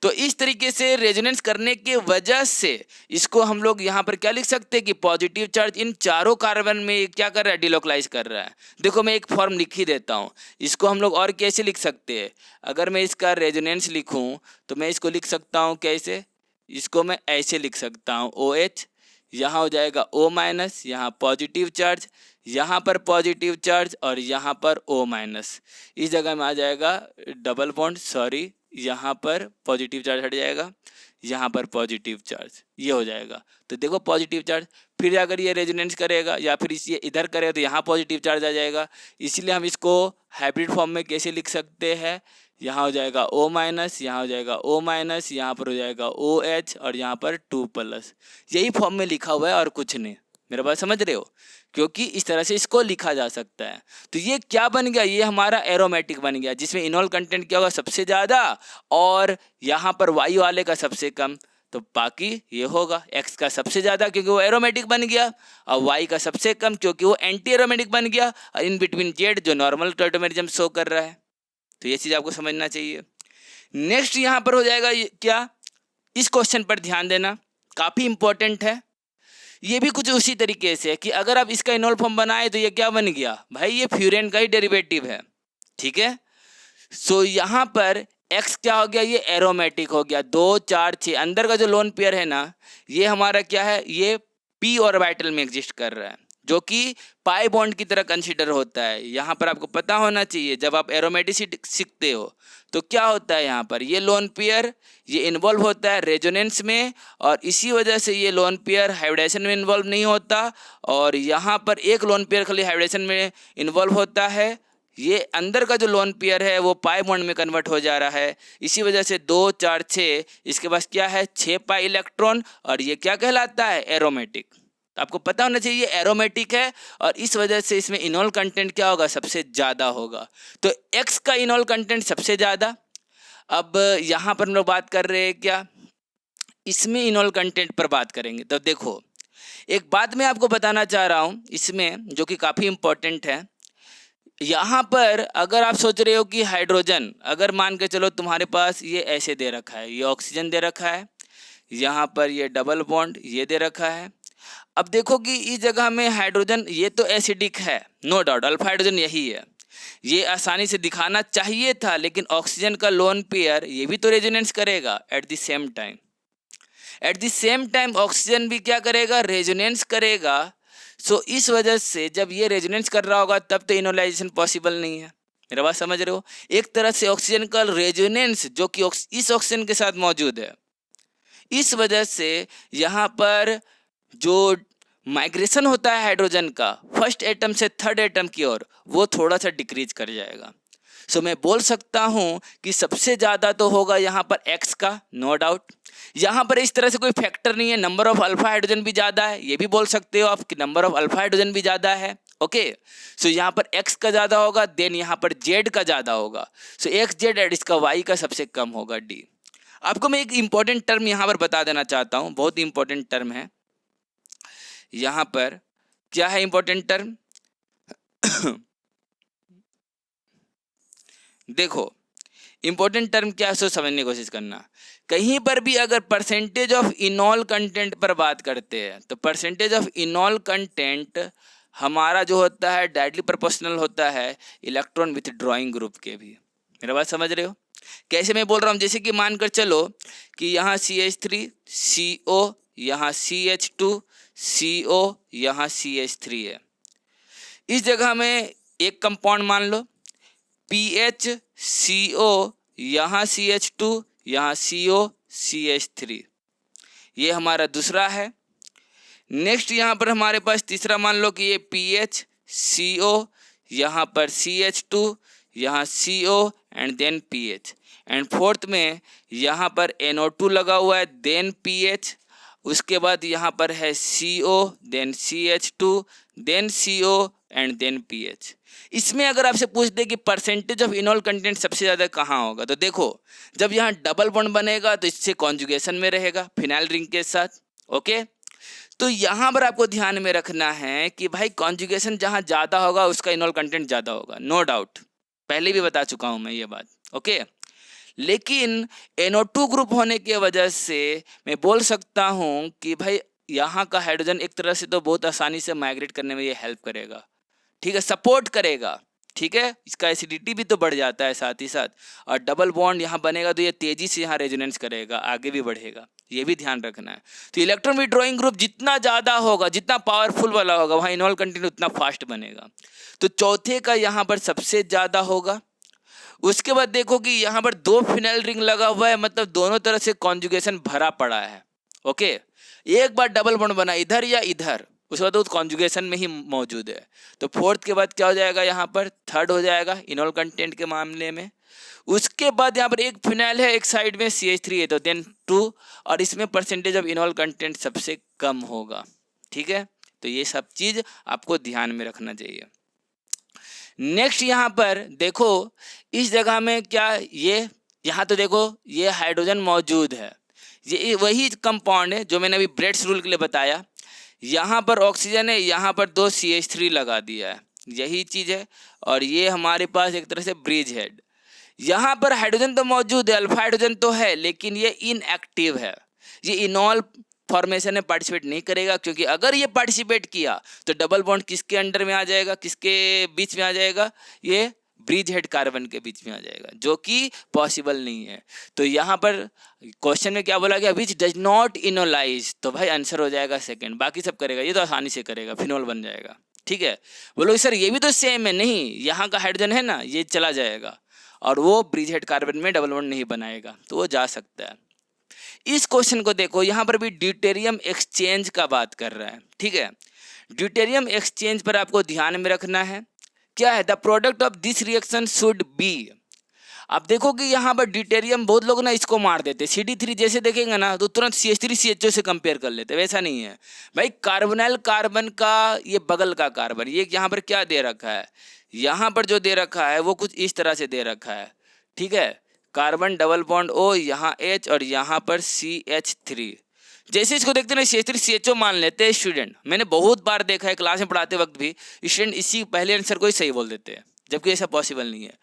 तो इस तरीके से रेजोनेंस करने के वजह से इसको हम लोग यहाँ पर क्या लिख सकते हैं कि पॉजिटिव चार्ज इन चारों कार्बन में क्या कर रहा है? डिलोकलाइज कर रहा है। देखो मैं एक फॉर्म लिख ही देता हूँ, इसको हम लोग और कैसे लिख सकते हैं? अगर मैं इसका रेजोनेंस लिखूँ तो मैं इसको लिख सकता हूँ कैसे? इसको मैं ऐसे लिख सकता हूँ, OH, यहाँ हो जाएगा O-, यहाँ पॉजिटिव चार्ज, यहाँ पर पॉजिटिव चार्ज, और यहाँ पर O-। इस जगह में आ जाएगा डबल बॉन्ड, सॉरी, यहाँ पर पॉजिटिव चार्ज हट जाएगा, यहाँ पर पॉजिटिव चार्ज, ये हो जाएगा। तो देखो पॉजिटिव चार्ज, फिर अगर ये रेजोनेंस करेगा या फिर इसे इधर करेगा तो यहाँ पॉजिटिव चार्ज आ जाएगा। इसलिए हम इसको हाइब्रिड फॉर्म में कैसे लिख सकते हैं? यहाँ हो जाएगा O-, यहाँ हो जाएगा O-, यहाँ पर हो जाएगा OH, और यहाँ पर 2+। यही फॉर्म में लिखा हुआ है और कुछ नहीं। मेरा बात समझ रहे हो? क्योंकि इस तरह से इसको लिखा जा सकता है। तो ये क्या बन गया? ये हमारा एरोमेटिक बन गया, जिसमें इनॉल कंटेंट क्या होगा? सबसे ज़्यादा, और यहाँ पर वाई वाले का सबसे कम। तो बाकी ये होगा एक्स का सबसे ज़्यादा क्योंकि वो एरोमेटिक बन गया, और वाई का सबसे कम क्योंकि वो एंटी एरोमेटिक बन गया, और इन बिटवीन जेड जो नॉर्मल टॉइटोमेरिज्म शो कर रहा है। तो ये चीज़ आपको समझना चाहिए। नेक्स्ट यहाँ पर हो जाएगा क्या? इस क्वेश्चन पर ध्यान देना, काफ़ी इंपॉर्टेंट है। ये भी कुछ उसी तरीके से है कि अगर आप इसका इनॉल फॉर्म बनाए तो ये क्या बन गया? भाई ये फ्यूरेन का ही डेरिवेटिव है। ठीक है, सो यहाँ पर एक्स क्या हो गया? ये एरोमेटिक हो गया। 2, 4, 6 अंदर का जो लोन पेयर है ना, ये हमारा क्या है? ये p ऑर्बिटल में एग्जिस्ट कर रहा है, जो कि पाई बॉन्ड की तरह कंसीडर होता है। यहाँ पर आपको पता होना चाहिए, जब आप एरोमेटिसिटी सीखते हो तो क्या होता है, यहाँ पर ये लोन पेयर ये इन्वॉल्व होता है रेजोनेंस में, और इसी वजह से ये लोन पेयर हाइब्रिडेशन में इन्वॉल्व नहीं होता, और यहाँ पर एक लोन पेयर खाली हाइब्रिडेशन में इन्वॉल्व होता है। ये अंदर का जो लोन पेयर है वो पाई बॉन्ड में कन्वर्ट हो जा रहा है। इसी वजह से 2, 4, 6 इसके पास क्या है? 6 पाई इलेक्ट्रॉन, और ये क्या कहलाता है? एरोमेटिक। आपको पता होना चाहिए एरोमेटिक है, और इस वजह से इसमें इनॉल कंटेंट क्या होगा? सबसे ज़्यादा होगा। तो एक्स का इनॉल कंटेंट सबसे ज़्यादा। अब यहाँ पर हम लोग बात कर रहे हैं क्या? इसमें इनॉल कंटेंट पर बात करेंगे। तो देखो एक बात मैं आपको बताना चाह रहा हूँ इसमें, जो कि काफ़ी इम्पोर्टेंट है। यहाँ पर अगर आप सोच रहे हो कि हाइड्रोजन, अगर मान के चलो तुम्हारे पास ये ऐसे दे रखा है, ये ऑक्सीजन दे रखा है, यहाँ पर ये डबल बॉन्ड ये दे रखा है। अब देखो कि इस जगह में हाइड्रोजन ये तो एसिडिक है, नो डाउट, अल्फा हाइड्रोजन यही है, ये आसानी से दिखाना चाहिए था, लेकिन ऑक्सीजन का लोन पेयर ये भी तो रेजोनेंस करेगा at the same time. At the same time oxygen भी क्या करेगा, रेजोनेंस करेगा। सो इस वजह से जब ये रेजोनेंस कर रहा होगा तब तो इनोलाइजेशन पॉसिबल नहीं है। मेरा बात समझ रहे हो? एक तरह से ऑक्सीजन का रेजोनेंस जो कि इस ऑक्सीजन के साथ मौजूद है, इस वजह से यहाँ पर जो माइग्रेशन होता है हाइड्रोजन का फर्स्ट एटम से थर्ड एटम की ओर, वो थोड़ा सा डिक्रीज कर जाएगा। सो मैं बोल सकता हूँ कि सबसे ज़्यादा तो होगा यहाँ पर एक्स का, नो डाउट। यहाँ पर इस तरह से कोई फैक्टर नहीं है, नंबर ऑफ अल्फा हाइड्रोजन भी ज़्यादा है, ये भी बोल सकते हो आप कि नंबर ऑफ अल्फा हाइड्रोजन भी ज़्यादा है। ओके, सो यहाँ पर एक्स का ज़्यादा होगा, देन यहाँ पर जेड का ज़्यादा होगा। सो एक्स जेड एंड इसका वाई का सबसे कम होगा, डी। आपको मैं एक इंपॉर्टेंट टर्म यहाँ पर बता देना चाहता हूँ, बहुत इंपॉर्टेंट टर्म है यहाँ पर। क्या है इंपॉर्टेंट टर्म? देखो इंपॉर्टेंट टर्म क्या है सो समझने की कोशिश करना। कहीं पर भी अगर परसेंटेज ऑफ इनॉल कंटेंट पर बात करते हैं तो परसेंटेज ऑफ इनॉल कंटेंट हमारा जो होता है डायरेक्टली प्रोपोर्शनल होता है इलेक्ट्रॉन विथड्रॉइंग ग्रुप के भी। मेरा बात समझ रहे हो? कैसे मैं बोल रहा हूँ, जैसे कि मानकर चलो कि यहाँ CH3 CO, यहाँ CH2 CO, यहाँ CH3 है। इस जगह में एक कंपाउंड मान लो PH CO, यहाँ CH2, यहाँ CO CH3, ये हमारा दूसरा है। नेक्स्ट यहाँ पर हमारे पास तीसरा मान लो कि ये PH CO, यहाँ पर CH2, यहाँ CO and then PH, and fourth में यहाँ पर NO2 लगा हुआ है, देन PH, उसके बाद यहाँ पर है CO, then CH2, then CO and then PH। इसमें अगर आपसे पूछ दे कि परसेंटेज ऑफ इनॉल कंटेंट सबसे ज़्यादा कहाँ होगा, तो देखो जब यहाँ डबल बॉन्ड बनेगा तो इससे कॉन्जुगेशन में रहेगा फिनाइल रिंग के साथ। ओके, तो यहाँ पर आपको ध्यान में रखना है कि भाई कॉन्जुगेशन जहाँ ज़्यादा होगा उसका इनॉल कंटेंट ज़्यादा होगा, नो डाउट, पहले भी बता चुका हूँ मैं ये बात। ओके, लेकिन NO2 ग्रुप होने की वजह से मैं बोल सकता हूँ कि भाई यहाँ का हाइड्रोजन एक तरह से तो बहुत आसानी से माइग्रेट करने में ये हेल्प करेगा, ठीक है, सपोर्ट करेगा, ठीक है। इसका एसिडिटी भी तो बढ़ जाता है साथ ही साथ, और डबल बॉन्ड यहाँ बनेगा तो ये तेजी से यहाँ रेजोनेंस करेगा, आगे भी बढ़ेगा, ये भी ध्यान रखना है। तो इलेक्ट्रॉन विड्रॉइंग ग्रुप जितना ज़्यादा होगा, जितना पावरफुल वाला होगा, वहाँ इनॉल कंटेंट उतना फास्ट बनेगा। तो चौथे का यहाँ पर सबसे ज़्यादा होगा। उसके बाद देखो कि यहाँ पर 2 फिनाइल रिंग लगा हुआ है, मतलब दोनों तरह से कॉन्जुगेशन भरा पड़ा है। ओके, एक बार डबल बॉन्ड बना इधर या इधर, उसके बाद वो कॉन्जुगेशन में ही मौजूद है। तो फोर्थ के बाद क्या हो जाएगा, यहाँ पर थर्ड हो जाएगा इनॉल कंटेंट के मामले में। उसके बाद यहाँ पर एक फिनाइल है, एक साइड में CH3 है, तो देन 2, और इसमें परसेंटेज ऑफ इनॉल कंटेंट सबसे कम होगा, ठीक है। तो ये सब चीज़ आपको ध्यान में रखना चाहिए। नेक्स्ट यहाँ पर देखो इस जगह में क्या, ये यहाँ तो देखो ये हाइड्रोजन मौजूद है, ये वही कंपाउंड है जो मैंने अभी ब्रेड्स रूल के लिए बताया। यहाँ पर ऑक्सीजन है, यहाँ पर 2 CH3 लगा दिया है, यही चीज़ है। और ये हमारे पास एक तरह से ब्रिज हेड, यहाँ पर हाइड्रोजन तो मौजूद है, अल्फा हाइड्रोजन तो है, लेकिन ये इनएक्टिव है, ये इनॉल फॉर्मेशन में पार्टिसिपेट नहीं करेगा, क्योंकि अगर ये पार्टिसिपेट किया तो डबल बॉन्ड किसके अंडर में आ जाएगा, किसके बीच में आ जाएगा, ये ब्रिज हेड कार्बन के बीच में आ जाएगा, जो कि पॉसिबल नहीं है। तो यहाँ पर क्वेश्चन में क्या बोला गया, विच डज नॉट इनोलाइज, तो भाई आंसर हो जाएगा सेकंड, बाकी सब करेगा, ये तो आसानी से करेगा, फिनॉल बन जाएगा, ठीक है। बोलो सर ये भी तो सेम है, नहीं, यहाँ का हाइड्रोजन है ना, ये चला जाएगा और वो ब्रिज हेड कार्बन में डबल बॉन्ड नहीं बनाएगा, तो वो जा सकता है। इस क्वेश्चन को देखो, यहाँ पर भी ड्यूटेरियम एक्सचेंज का बात कर रहा है, ठीक है। ड्यूटेरियम एक्सचेंज पर आपको ध्यान में रखना है, क्या है, the product of this reaction should be. आप देखो कि यहाँ पर ड्यूटेरियम बहुत लोग ना इसको मार देते, CD3 जैसे देखेंगे ना तो तुरंत CH3 CHO से कंपेयर कर लेते, वैसा नहीं है भाई। कार्बोनाइल कार्बन का ये बगल का कार्बन, ये यहाँ पर क्या दे रखा है, यहाँ पर जो दे रखा है वो कुछ इस तरह से दे रखा है, ठीक है। कार्बन डबल बॉन्ड O, यहाँ H और यहाँ पर CH3, जैसे इसको देखते ना CH3 CHO मान लेते हैं स्टूडेंट, मैंने बहुत बार देखा है क्लास में पढ़ाते वक्त भी स्टूडेंट इसी पहले आंसर को ही सही बोल देते हैं, जबकि ऐसा पॉसिबल नहीं है।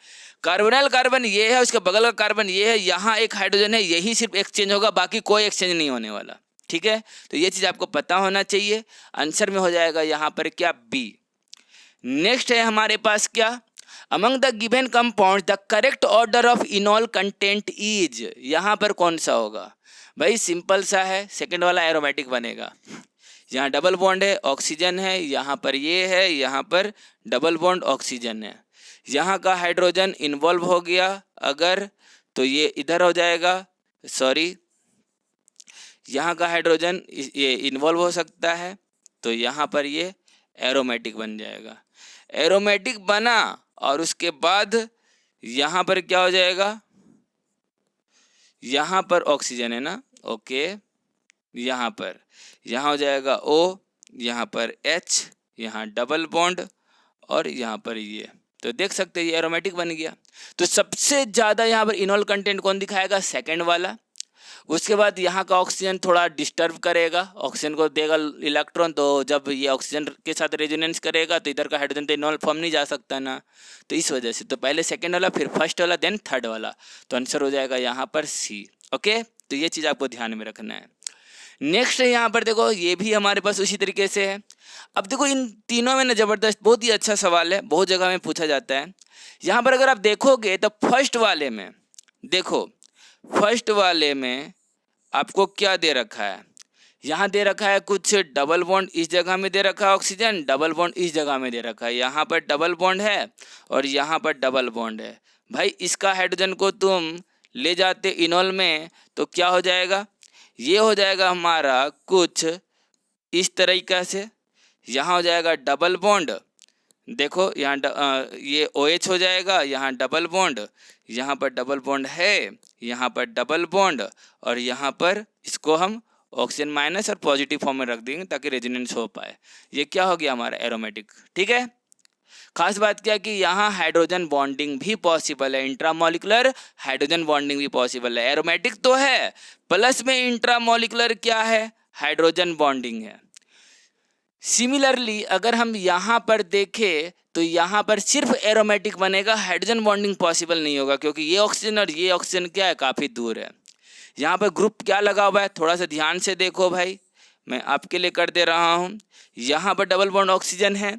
कार्बोनाइल कार्बन ये है, उसका बगल का कार्बन ये है, यहाँ एक हाइड्रोजन है, यही सिर्फ एक्सचेंज होगा, बाकी कोई एक्सचेंज नहीं होने वाला, ठीक है। तो ये चीज़ आपको पता होना चाहिए। आंसर में हो जाएगा यहाँ पर क्या, बी। नेक्स्ट है हमारे पास क्या, among the given compound the correct order of enol content is, यहाँ पर कौन सा होगा भाई? सिंपल सा है, सेकंड वाला एरोमेटिक बनेगा। यहाँ डबल बॉन्ड है, ऑक्सीजन है, यहाँ पर ये है, यहाँ पर डबल बॉन्ड ऑक्सीजन है। यहाँ का हाइड्रोजन इन्वॉल्व हो गया अगर, तो ये इधर हो जाएगा, सॉरी यहाँ का हाइड्रोजन ये इन्वॉल्व हो सकता है, तो यहाँ पर ये एरोमेटिक बन जाएगा। एरोमेटिक बना और उसके बाद यहाँ पर क्या हो जाएगा? यहाँ पर ऑक्सीजन है ना, ओके, यहाँ हो जाएगा O, यहाँ पर H, यहाँ डबल बॉन्ड और यहाँ पर ये, तो देख सकते हैं ये एरोमेटिक बन गया। तो सबसे ज़्यादा यहाँ पर इनॉल कंटेंट कौन दिखाएगा? सेकंड वाला। उसके बाद यहाँ का ऑक्सीजन थोड़ा डिस्टर्ब करेगा, ऑक्सीजन को देगा इलेक्ट्रॉन, तो जब ये ऑक्सीजन के साथ रेजोनेंस करेगा तो इधर का हाइड्रोजन तो इनॉल फॉर्म नहीं जा सकता ना, तो इस वजह से तो पहले सेकंड वाला, फिर फर्स्ट वाला, देन थर्ड वाला, तो आंसर हो जाएगा यहाँ पर सी। ओके, तो ये चीज़ आपको ध्यान में रखना है। नेक्स्ट है यहाँ पर देखो, ये भी हमारे पास उसी तरीके से है। अब देखो इन तीनों में ना ज़बरदस्त, बहुत ही अच्छा सवाल है, बहुत जगह में पूछा जाता है। यहाँ पर अगर आप देखोगे तो फर्स्ट वाले में देखो, फर्स्ट वाले में आपको क्या दे रखा है? यहाँ दे रखा है कुछ डबल बॉन्ड, इस जगह में दे रखा है ऑक्सीजन, डबल बॉन्ड इस जगह में दे रखा है, यहाँ पर डबल बॉन्ड है और यहाँ पर डबल बॉन्ड है। भाई इसका हाइड्रोजन को तुम ले जाते इनॉल में तो क्या हो जाएगा? ये हो जाएगा हमारा कुछ इस तरीक़ा से, यहाँ हो जाएगा डबल बॉन्ड, देखो यहाँ ये OH हो जाएगा, यहाँ डबल बॉन्ड, यहाँ पर डबल बॉन्ड है, यहाँ पर डबल बॉन्ड और यहाँ पर इसको हम ऑक्सीजन माइनस और पॉजिटिव फॉर्म में रख देंगे ताकि रेजोनेंस हो पाए। ये क्या हो गया हमारा एरोमेटिक। ठीक है, खास बात क्या है कि यहाँ हाइड्रोजन बॉन्डिंग भी पॉसिबल है, इंट्रामोलिकुलर हाइड्रोजन बॉन्डिंग भी पॉसिबल है। एरोमेटिक तो है, प्लस में इंट्रामोलिकुलर क्या है? हाइड्रोजन बॉन्डिंग है। सिमिलरली अगर हम यहाँ पर देखें तो यहाँ पर सिर्फ एरोमेटिक बनेगा, हाइड्रोजन बॉन्डिंग पॉसिबल नहीं होगा क्योंकि ये ऑक्सीजन और ये ऑक्सीजन क्या है? काफ़ी दूर है। यहाँ पर ग्रुप क्या लगा हुआ है? थोड़ा सा ध्यान से देखो भाई, मैं आपके लिए कर दे रहा हूँ। यहाँ पर डबल बॉन्ड ऑक्सीजन है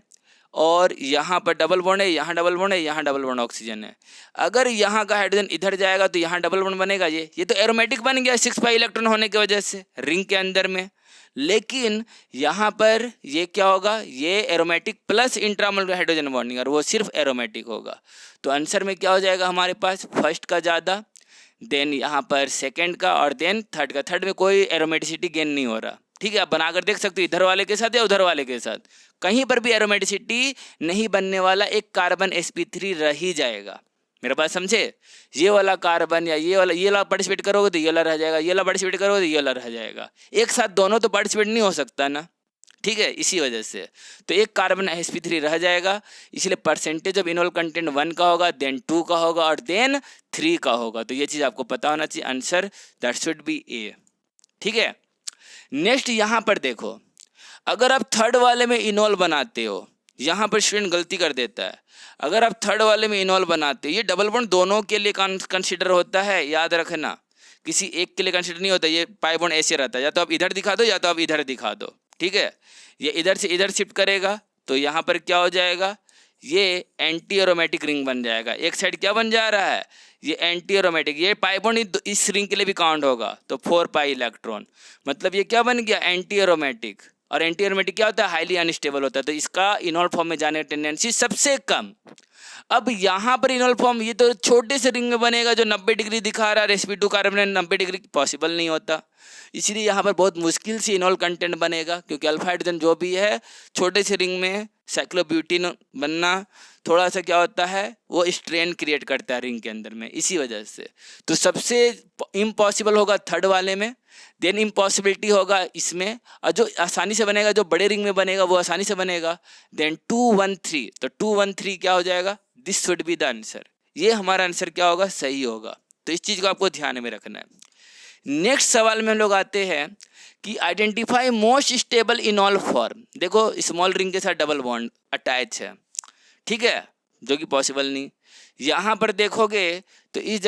और यहाँ पर डबल बॉन्ड है, यहाँ डबल बॉन्ड है, यहाँ डबल बॉन्ड ऑक्सीजन है। अगर यहाँ का हाइड्रोजन इधर जाएगा तो यहाँ डबल बॉन्ड बनेगा, ये तो एरोमेटिक बन गया 6 पाई इलेक्ट्रॉन होने की वजह से रिंग के अंदर में। लेकिन यहाँ पर ये क्या होगा? ये एरोमेटिक प्लस इंट्रामोलर हाइड्रोजन बॉन्डिंग, और वो सिर्फ एरोमेटिक होगा। तो आंसर में क्या हो जाएगा हमारे पास? फर्स्ट का ज़्यादा, देन यहाँ पर सेकंड का और देन थर्ड का। थर्ड में कोई एरोमेटिसिटी गेन नहीं हो रहा। ठीक है, आप बनाकर देख सकते हो इधर वाले के साथ या उधर वाले के साथ, कहीं पर भी एरोमेटिसिटी नहीं बनने वाला, एक कार्बन sp3 रह ही जाएगा। मेरा बात समझे? ये वाला कार्बन या ये वाला पार्टिसिपेट करोगे तो ये वाला रह जाएगा, ये वाला पार्टिसिपेट करोगे तो ये वाला रह जाएगा। एक साथ दोनों तो पार्टिसिपेट नहीं हो सकता ना। ठीक है, इसी वजह से तो एक कार्बन sp3 रह जाएगा, इसलिए परसेंटेज ऑफ इनॉल कंटेंट 1 का होगा, देन 2 का होगा और देन 3 का होगा। तो ये चीज़ आपको पता होना चाहिए। आंसर दैट शुड बी ए। ठीक है, नेक्स्ट यहाँ पर देखो, अगर आप थर्ड वाले में इनॉल बनाते हो, यहाँ पर स्टूडेंट गलती कर देता है। अगर आप थर्ड वाले में इनॉल बनाते हो, ये डबल बॉन्ड दोनों के लिए कंसिडर होता है, याद रखना, किसी एक के लिए कंसिडर नहीं होता। ये पाई बॉन्ड ऐसे रहता है, या तो आप इधर दिखा दो या तो आप इधर दिखा दो। ठीक है, ये इधर से इधर शिफ्ट करेगा तो यहाँ पर क्या हो जाएगा? ये एंटी एरोमेटिक रिंग बन जाएगा। एक साइड क्या बन जा रहा है? ये एंटी एरोमेटिक। ये पाई बॉन्ड इस रिंग के लिए भी काउंट होगा, तो 4 पाई इलेक्ट्रॉन, मतलब ये क्या बन गया? Anti aromatic. और एंटी एरोमेटिक क्या होता है? हाईली अनस्टेबल होता है, तो इसका इनॉल फॉर्म में जाने की टेंडेंसी सबसे कम। अब यहाँ पर इनॉल फॉर्म ये तो छोटे से रिंग में बनेगा जो 90 डिग्री दिखा रहा है, sp2 कार्बन 90 डिग्री पॉसिबल नहीं होता, इसलिए यहाँ पर बहुत मुश्किल से इनॉल कंटेंट बनेगा, क्योंकि अल्फा हाइड्रोजन जो भी है छोटे से रिंग में साइक्लोब्यूटेन बनना थोड़ा सा क्या होता है? वो स्ट्रेन क्रिएट करता है रिंग के अंदर में, इसी वजह से। तो सबसे इम्पॉसिबल होगा थर्ड वाले में, देन इम्पॉसिबिलिटी होगा इसमें, और जो आसानी से बनेगा, जो बड़े रिंग में बनेगा वो आसानी से बनेगा, देन 2 1 3। तो 2 1 3 क्या हो जाएगा? This should be the answer. ये हमारा आंसर क्या होगा? सही होगा। तो इस चीज़ को आपको ध्यान में रखना है। नेक्स्ट सवाल में हम लोग आते हैं कि आइडेंटिफाई मोस्ट स्टेबल इनॉल फॉर्म। देखो स्मॉल रिंग के साथ डबल बॉन्ड अटैच है, ठीक है, जो कि पॉसिबल नहीं। यहाँ पर देखोगे तो इस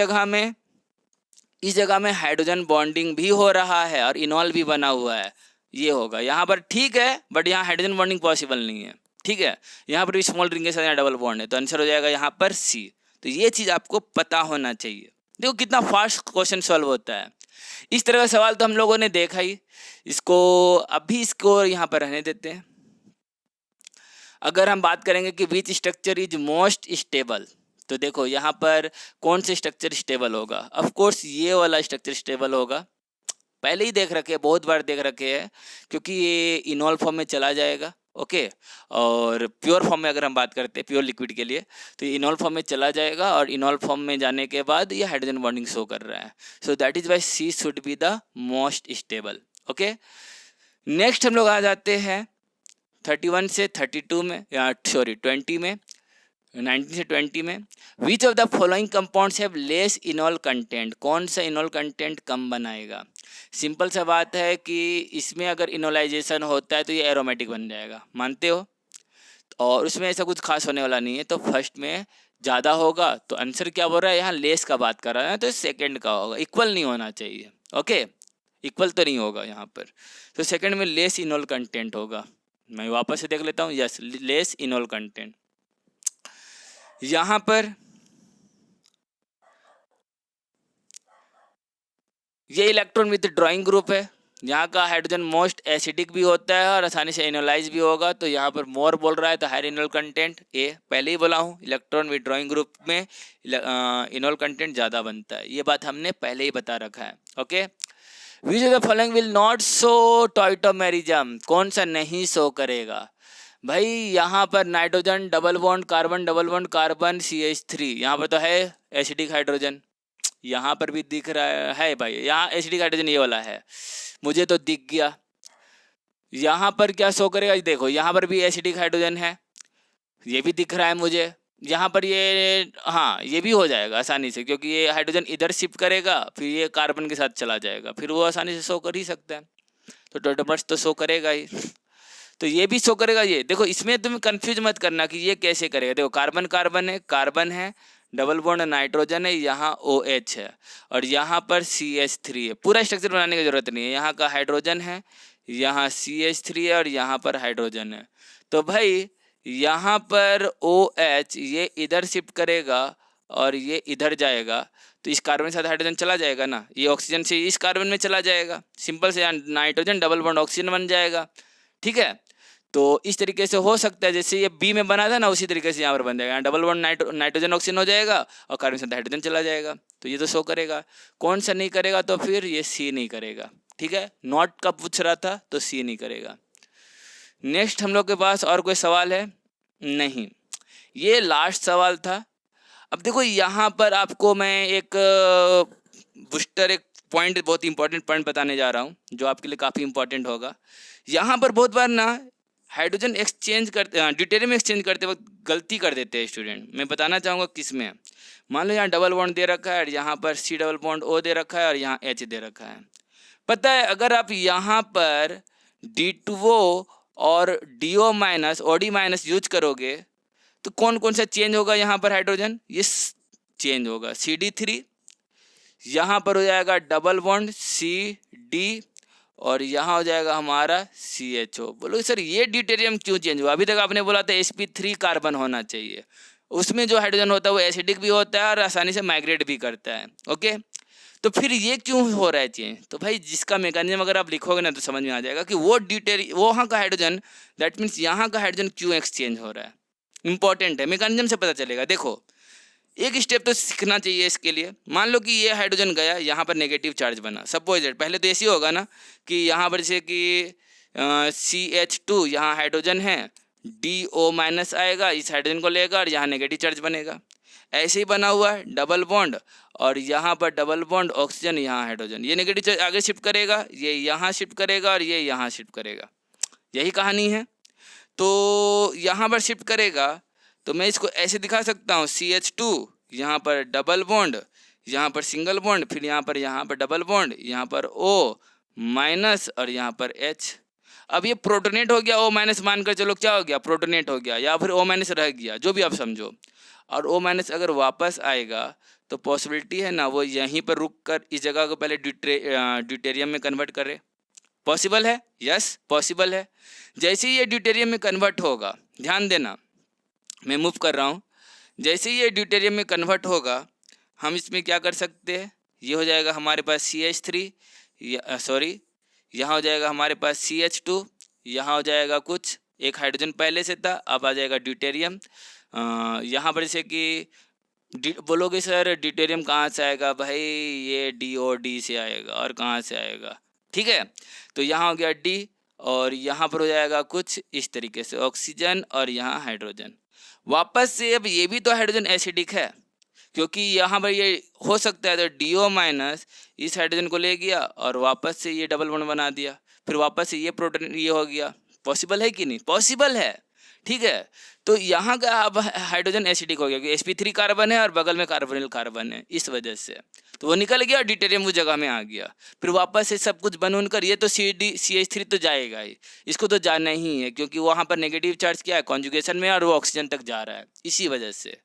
जगह में हाइड्रोजन बॉन्डिंग भी हो रहा है और इनॉल भी बना हुआ है, ये होगा यहाँ पर। ठीक है, बट यहाँ हाइड्रोजन बॉन्डिंग पॉसिबल नहीं है। ठीक है, यहाँ पर भी स्मॉल रिंग के साथ यहाँ डबल बॉन्ड है, तो आंसर हो जाएगा यहाँ पर सी। तो ये चीज़ आपको पता होना चाहिए। देखो कितना फास्ट क्वेश्चन सॉल्व होता है। इस तरह का सवाल तो हम लोगों ने देखा ही, इसको अभी इसको यहाँ पर रहने देते हैं। अगर हम बात करेंगे कि which structure is most stable, तो देखो यहाँ पर कौन से स्ट्रक्चर स्टेबल होगा। ऑफ कोर्स ये वाला स्ट्रक्चर स्टेबल होगा, पहले ही देख रखे हैं, बहुत बार देख रखे हैं, क्योंकि ये इनॉल फॉर्म में चला जाएगा। ओके, और प्योर फॉर्म में अगर हम बात करते हैं प्योर लिक्विड के लिए, तो ये इनॉल फॉर्म में चला जाएगा, और इनॉल फॉर्म में जाने के बाद ये हाइड्रोजन बॉन्डिंग शो कर रहा है। So that is why C should be the most stable. Okay, next हम लोग आ जाते हैं 31 से 32 में, या सॉरी 20 में, 19 से 20 में। विच of the following compounds have less इनॉल content, कौन सा इनॉल कंटेंट कम बनाएगा। सिंपल सा बात है कि इसमें अगर इनोलाइजेशन होता है तो ये एरोमेटिक बन जाएगा, मानते हो, और उसमें ऐसा कुछ खास होने वाला नहीं है। तो फर्स्ट में ज़्यादा होगा, तो आंसर क्या बोल रहा है, यहाँ लेस का बात कर रहा है, तो सेकंड का होगा, इक्वल नहीं होना चाहिए। ओके, इक्वल तो नहीं होगा यहाँ पर, तो सेकंड में लेस इनॉल कंटेंट होगा। मैं वापस से देख लेता हूँ, यस, लेस इनॉल कंटेंट। यहाँ पर ये इलेक्ट्रॉन विद ड्राइंग ग्रुप है, यहाँ का हाइड्रोजन मोस्ट एसिडिक भी होता है और आसानी से इनोलाइज भी होगा, तो यहाँ पर मोर बोल रहा है, तो हायर इनोल कंटेंट ए। पहले ही बोला हूँ, इलेक्ट्रॉन विद ड्राइंग ग्रुप में इनोल कंटेंट ज़्यादा बनता है, ये बात हमने पहले ही बता रखा है। Okay, which of the following will not show tautomerism, कौन सा नहीं शो करेगा। भाई यहाँ पर nitrogen double bond carbon CH3, यहाँ पर तो है एसिडिक हाइड्रोजन, यहाँ पर भी दिख रहा है भाई, यहाँ एसिडिक हाइड्रोजन ये वाला है, मुझे तो दिख गया। यहाँ पर क्या शो करेगा, देखो यहाँ पर भी एसिडिक हाइड्रोजन है, ये भी दिख रहा है मुझे। यहाँ पर ये, हाँ, ये भी हो जाएगा आसानी से, क्योंकि ये हाइड्रोजन इधर शिफ्ट करेगा, फिर ये कार्बन के साथ चला जाएगा, फिर वो आसानी से शो कर ही सकता है, तो टोटोमर्स तो शो करेगा ही, तो ये भी शो करेगा। ये देखो, इसमें तुम कंफ्यूज मत करना कि ये कैसे करेगा। देखो कार्बन है, डबल बॉन्ड नाइट्रोजन है, यहाँ OH है, और यहाँ पर CH3 है। पूरा स्ट्रक्चर बनाने की जरूरत नहीं है, यहाँ का हाइड्रोजन है, यहाँ CH3 है, और यहाँ पर हाइड्रोजन है। तो भाई यहाँ पर OH ये इधर शिफ्ट करेगा और ये इधर जाएगा, तो इस कार्बन के साथ हाइड्रोजन चला जाएगा ना, ये ऑक्सीजन से इस कार्बन में चला जाएगा, सिंपल से, नाइट्रोजन डबल बॉन्ड ऑक्सीजन बन जाएगा। ठीक है, तो इस तरीके से हो सकता है, जैसे ये बी में बना था ना, उसी तरीके से यहाँ पर बन जाएगा, यहाँ डबल बॉन्ड नाइट्रोजन ऑक्सीजन हो जाएगा और कार्बन से हाइड्रोजन चला जाएगा, तो ये तो शो करेगा। कौन सा नहीं करेगा, तो फिर ये सी नहीं करेगा। ठीक है, नॉट का पूछ रहा था, तो सी नहीं करेगा। नेक्स्ट हम लोग के पास और कोई सवाल है नहीं, ये लास्ट सवाल था। अब देखो यहाँ पर आपको मैं एक बूस्टर, एक पॉइंट, बहुत इंपॉर्टेंट पॉइंट बताने जा रहा हूँ, जो आपके लिए काफ़ी इंपॉर्टेंट होगा। यहाँ पर बहुत बार ना हाइड्रोजन एक्सचेंज करते, ड्यूटेरियम एक्सचेंज करते वक्त गलती कर देते हैं स्टूडेंट। मैं बताना चाहूँगा किस में। मान लो यहाँ डबल बॉन्ड दे रखा है, और यहाँ पर C डबल बॉन्ड O दे रखा है, और यहाँ H दे रखा है। पता है, अगर आप यहाँ पर D2O और DO minus OD minus use करोगे, तो कौन कौन सा चेंज होगा यहाँ पर हाइड्रोजन, ये चेंज होगा। CD3, यहाँ पर हो जाएगा डबल बॉन्ड CD, और यहाँ हो जाएगा हमारा CHO। बोलो सर ये ड्यूटेरियम क्यों चेंज हुआ, अभी तक आपने बोला था sp3 कार्बन होना चाहिए, उसमें जो हाइड्रोजन होता है वो एसिडिक भी होता है और आसानी से माइग्रेट भी करता है। ओके, तो फिर ये क्यों हो रहा है चेंज, तो भाई जिसका मैकेनिज्म अगर आप लिखोगे ना, तो समझ में आ जाएगा कि वो वो वहाँ का हाइड्रोजन, दैट मीन्स यहाँ का हाइड्रोजन क्यों एक्सचेंज हो रहा है। इंपॉर्टेंट है, मैकेनिज्म से पता चलेगा। देखो, एक स्टेप तो सीखना चाहिए इसके लिए। मान लो कि ये हाइड्रोजन गया, यहाँ पर नेगेटिव चार्ज बना, सपोज दैट, पहले तो ऐसे ही होगा ना कि यहाँ पर जैसे कि CH2 यहाँ हाइड्रोजन है, DO माइनस आएगा, इस हाइड्रोजन को लेगा और यहाँ नेगेटिव चार्ज बनेगा। ऐसे ही बना हुआ है डबल बॉन्ड, और यहाँ पर डबल बॉन्ड ऑक्सीजन, यहाँ हाइड्रोजन, ये नेगेटिव चार्ज आगे शिफ्ट करेगा, ये यहाँ शिफ्ट करेगा और ये यहाँ शिफ्ट करेगा, यही कहानी है। तो यहाँ पर शिफ्ट करेगा, तो मैं इसको ऐसे दिखा सकता हूँ, CH2 यहाँ पर डबल बॉन्ड, यहाँ पर सिंगल बॉन्ड, फिर यहाँ पर डबल बॉन्ड, यहाँ पर O माइनस और यहाँ पर H। अब ये प्रोटोनेट हो गया, O माइनस मानकर चलो, क्या हो गया, प्रोटोनेट हो गया, या फिर O माइनस रह गया, जो भी आप समझो। और O माइनस अगर वापस आएगा, तो पॉसिबिलिटी है ना वो यहीं पर रुक कर इस जगह को पहले ड्यूटेरियम में कन्वर्ट करे। पॉसिबल है? यस पॉसिबल है। जैसे ही ये ड्यूटेरियम में कन्वर्ट होगा, ध्यान देना मैं मूव कर रहा हूँ, जैसे ही ये ड्यूटेरियम में कन्वर्ट होगा हम इसमें क्या कर सकते हैं, ये हो जाएगा हमारे पास CH3, सॉरी यहाँ हो जाएगा हमारे पास CH2, यहाँ हो जाएगा कुछ एक हाइड्रोजन पहले से था, अब आ जाएगा ड्यूटेरियम। यहाँ पर जैसे कि बोलोगे सर ड्यूटेरियम कहाँ से आएगा, भाई ये DOD से आएगा, और कहाँ से आएगा, ठीक है। तो यहाँ हो गया D, और यहाँ पर हो जाएगा कुछ इस तरीके से ऑक्सीजन, और यहाँ हाइड्रोजन। वापस से अब ये भी तो हाइड्रोजन एसिडिक है, क्योंकि यहाँ पर ये हो सकता है तो DO माइनस इस हाइड्रोजन को ले गया और वापस से ये डबल बॉन्ड बना दिया, फिर वापस से ये प्रोटॉन ये हो गया। पॉसिबल है कि नहीं? पॉसिबल है, ठीक है। तो यहाँ का अब हाइड्रोजन एसिडिक हो गया क्योंकि sp3 कार्बन है और बगल में कार्बोनिल कार्बन है, इस वजह से तो वो निकल गया, ड्यूटेरियम उस जगह में आ गया। फिर वापस से सब कुछ बन कर ये तो CH3 तो जाएगा ही, इसको तो जाना ही है क्योंकि वहाँ पर नेगेटिव चार्ज क्या है कॉन्जुगेशन में, और वो ऑक्सीजन तक जा रहा है। इसी वजह से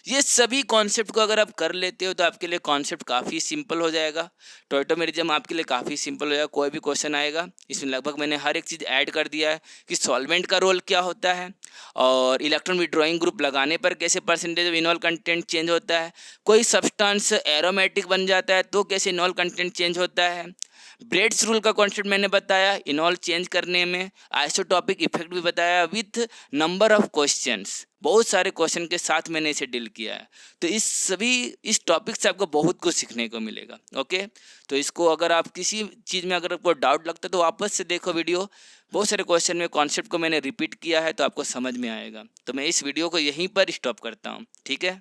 ये सभी कॉन्सेप्ट को अगर आप कर लेते हो तो आपके लिए कॉन्सेप्ट काफ़ी सिंपल हो जाएगा। टॉयटोमेरिज्म आपके लिए काफ़ी सिंपल हो जाएगा। कोई भी क्वेश्चन आएगा इसमें लगभग मैंने हर एक चीज़ ऐड कर दिया है कि सॉल्वेंट का रोल क्या होता है, और इलेक्ट्रॉन विड्रॉइंग ग्रुप लगाने पर कैसे percentage of enol content change होता है, कोई सब्सटेंस एरोमेटिक बन जाता है तो कैसे इनॉल कंटेंट चेंज होता है। ब्रेड्स रूल का कॉन्सेप्ट मैंने बताया इनॉल चेंज करने में, आइसोटॉपिक इफेक्ट भी बताया विथ नंबर ऑफ क्वेश्चंस, बहुत सारे क्वेश्चन के साथ मैंने इसे डील किया है। तो इस टॉपिक से आपको बहुत कुछ सीखने को मिलेगा। ओके, तो इसको अगर आप किसी चीज़ में अगर आपको डाउट लगता है तो वापस से देखो वीडियो, बहुत सारे क्वेश्चन में कॉन्सेप्ट को मैंने रिपीट किया है तो आपको समझ में आएगा। तो मैं इस वीडियो को यहीं पर स्टॉप करता हूँ, ठीक है।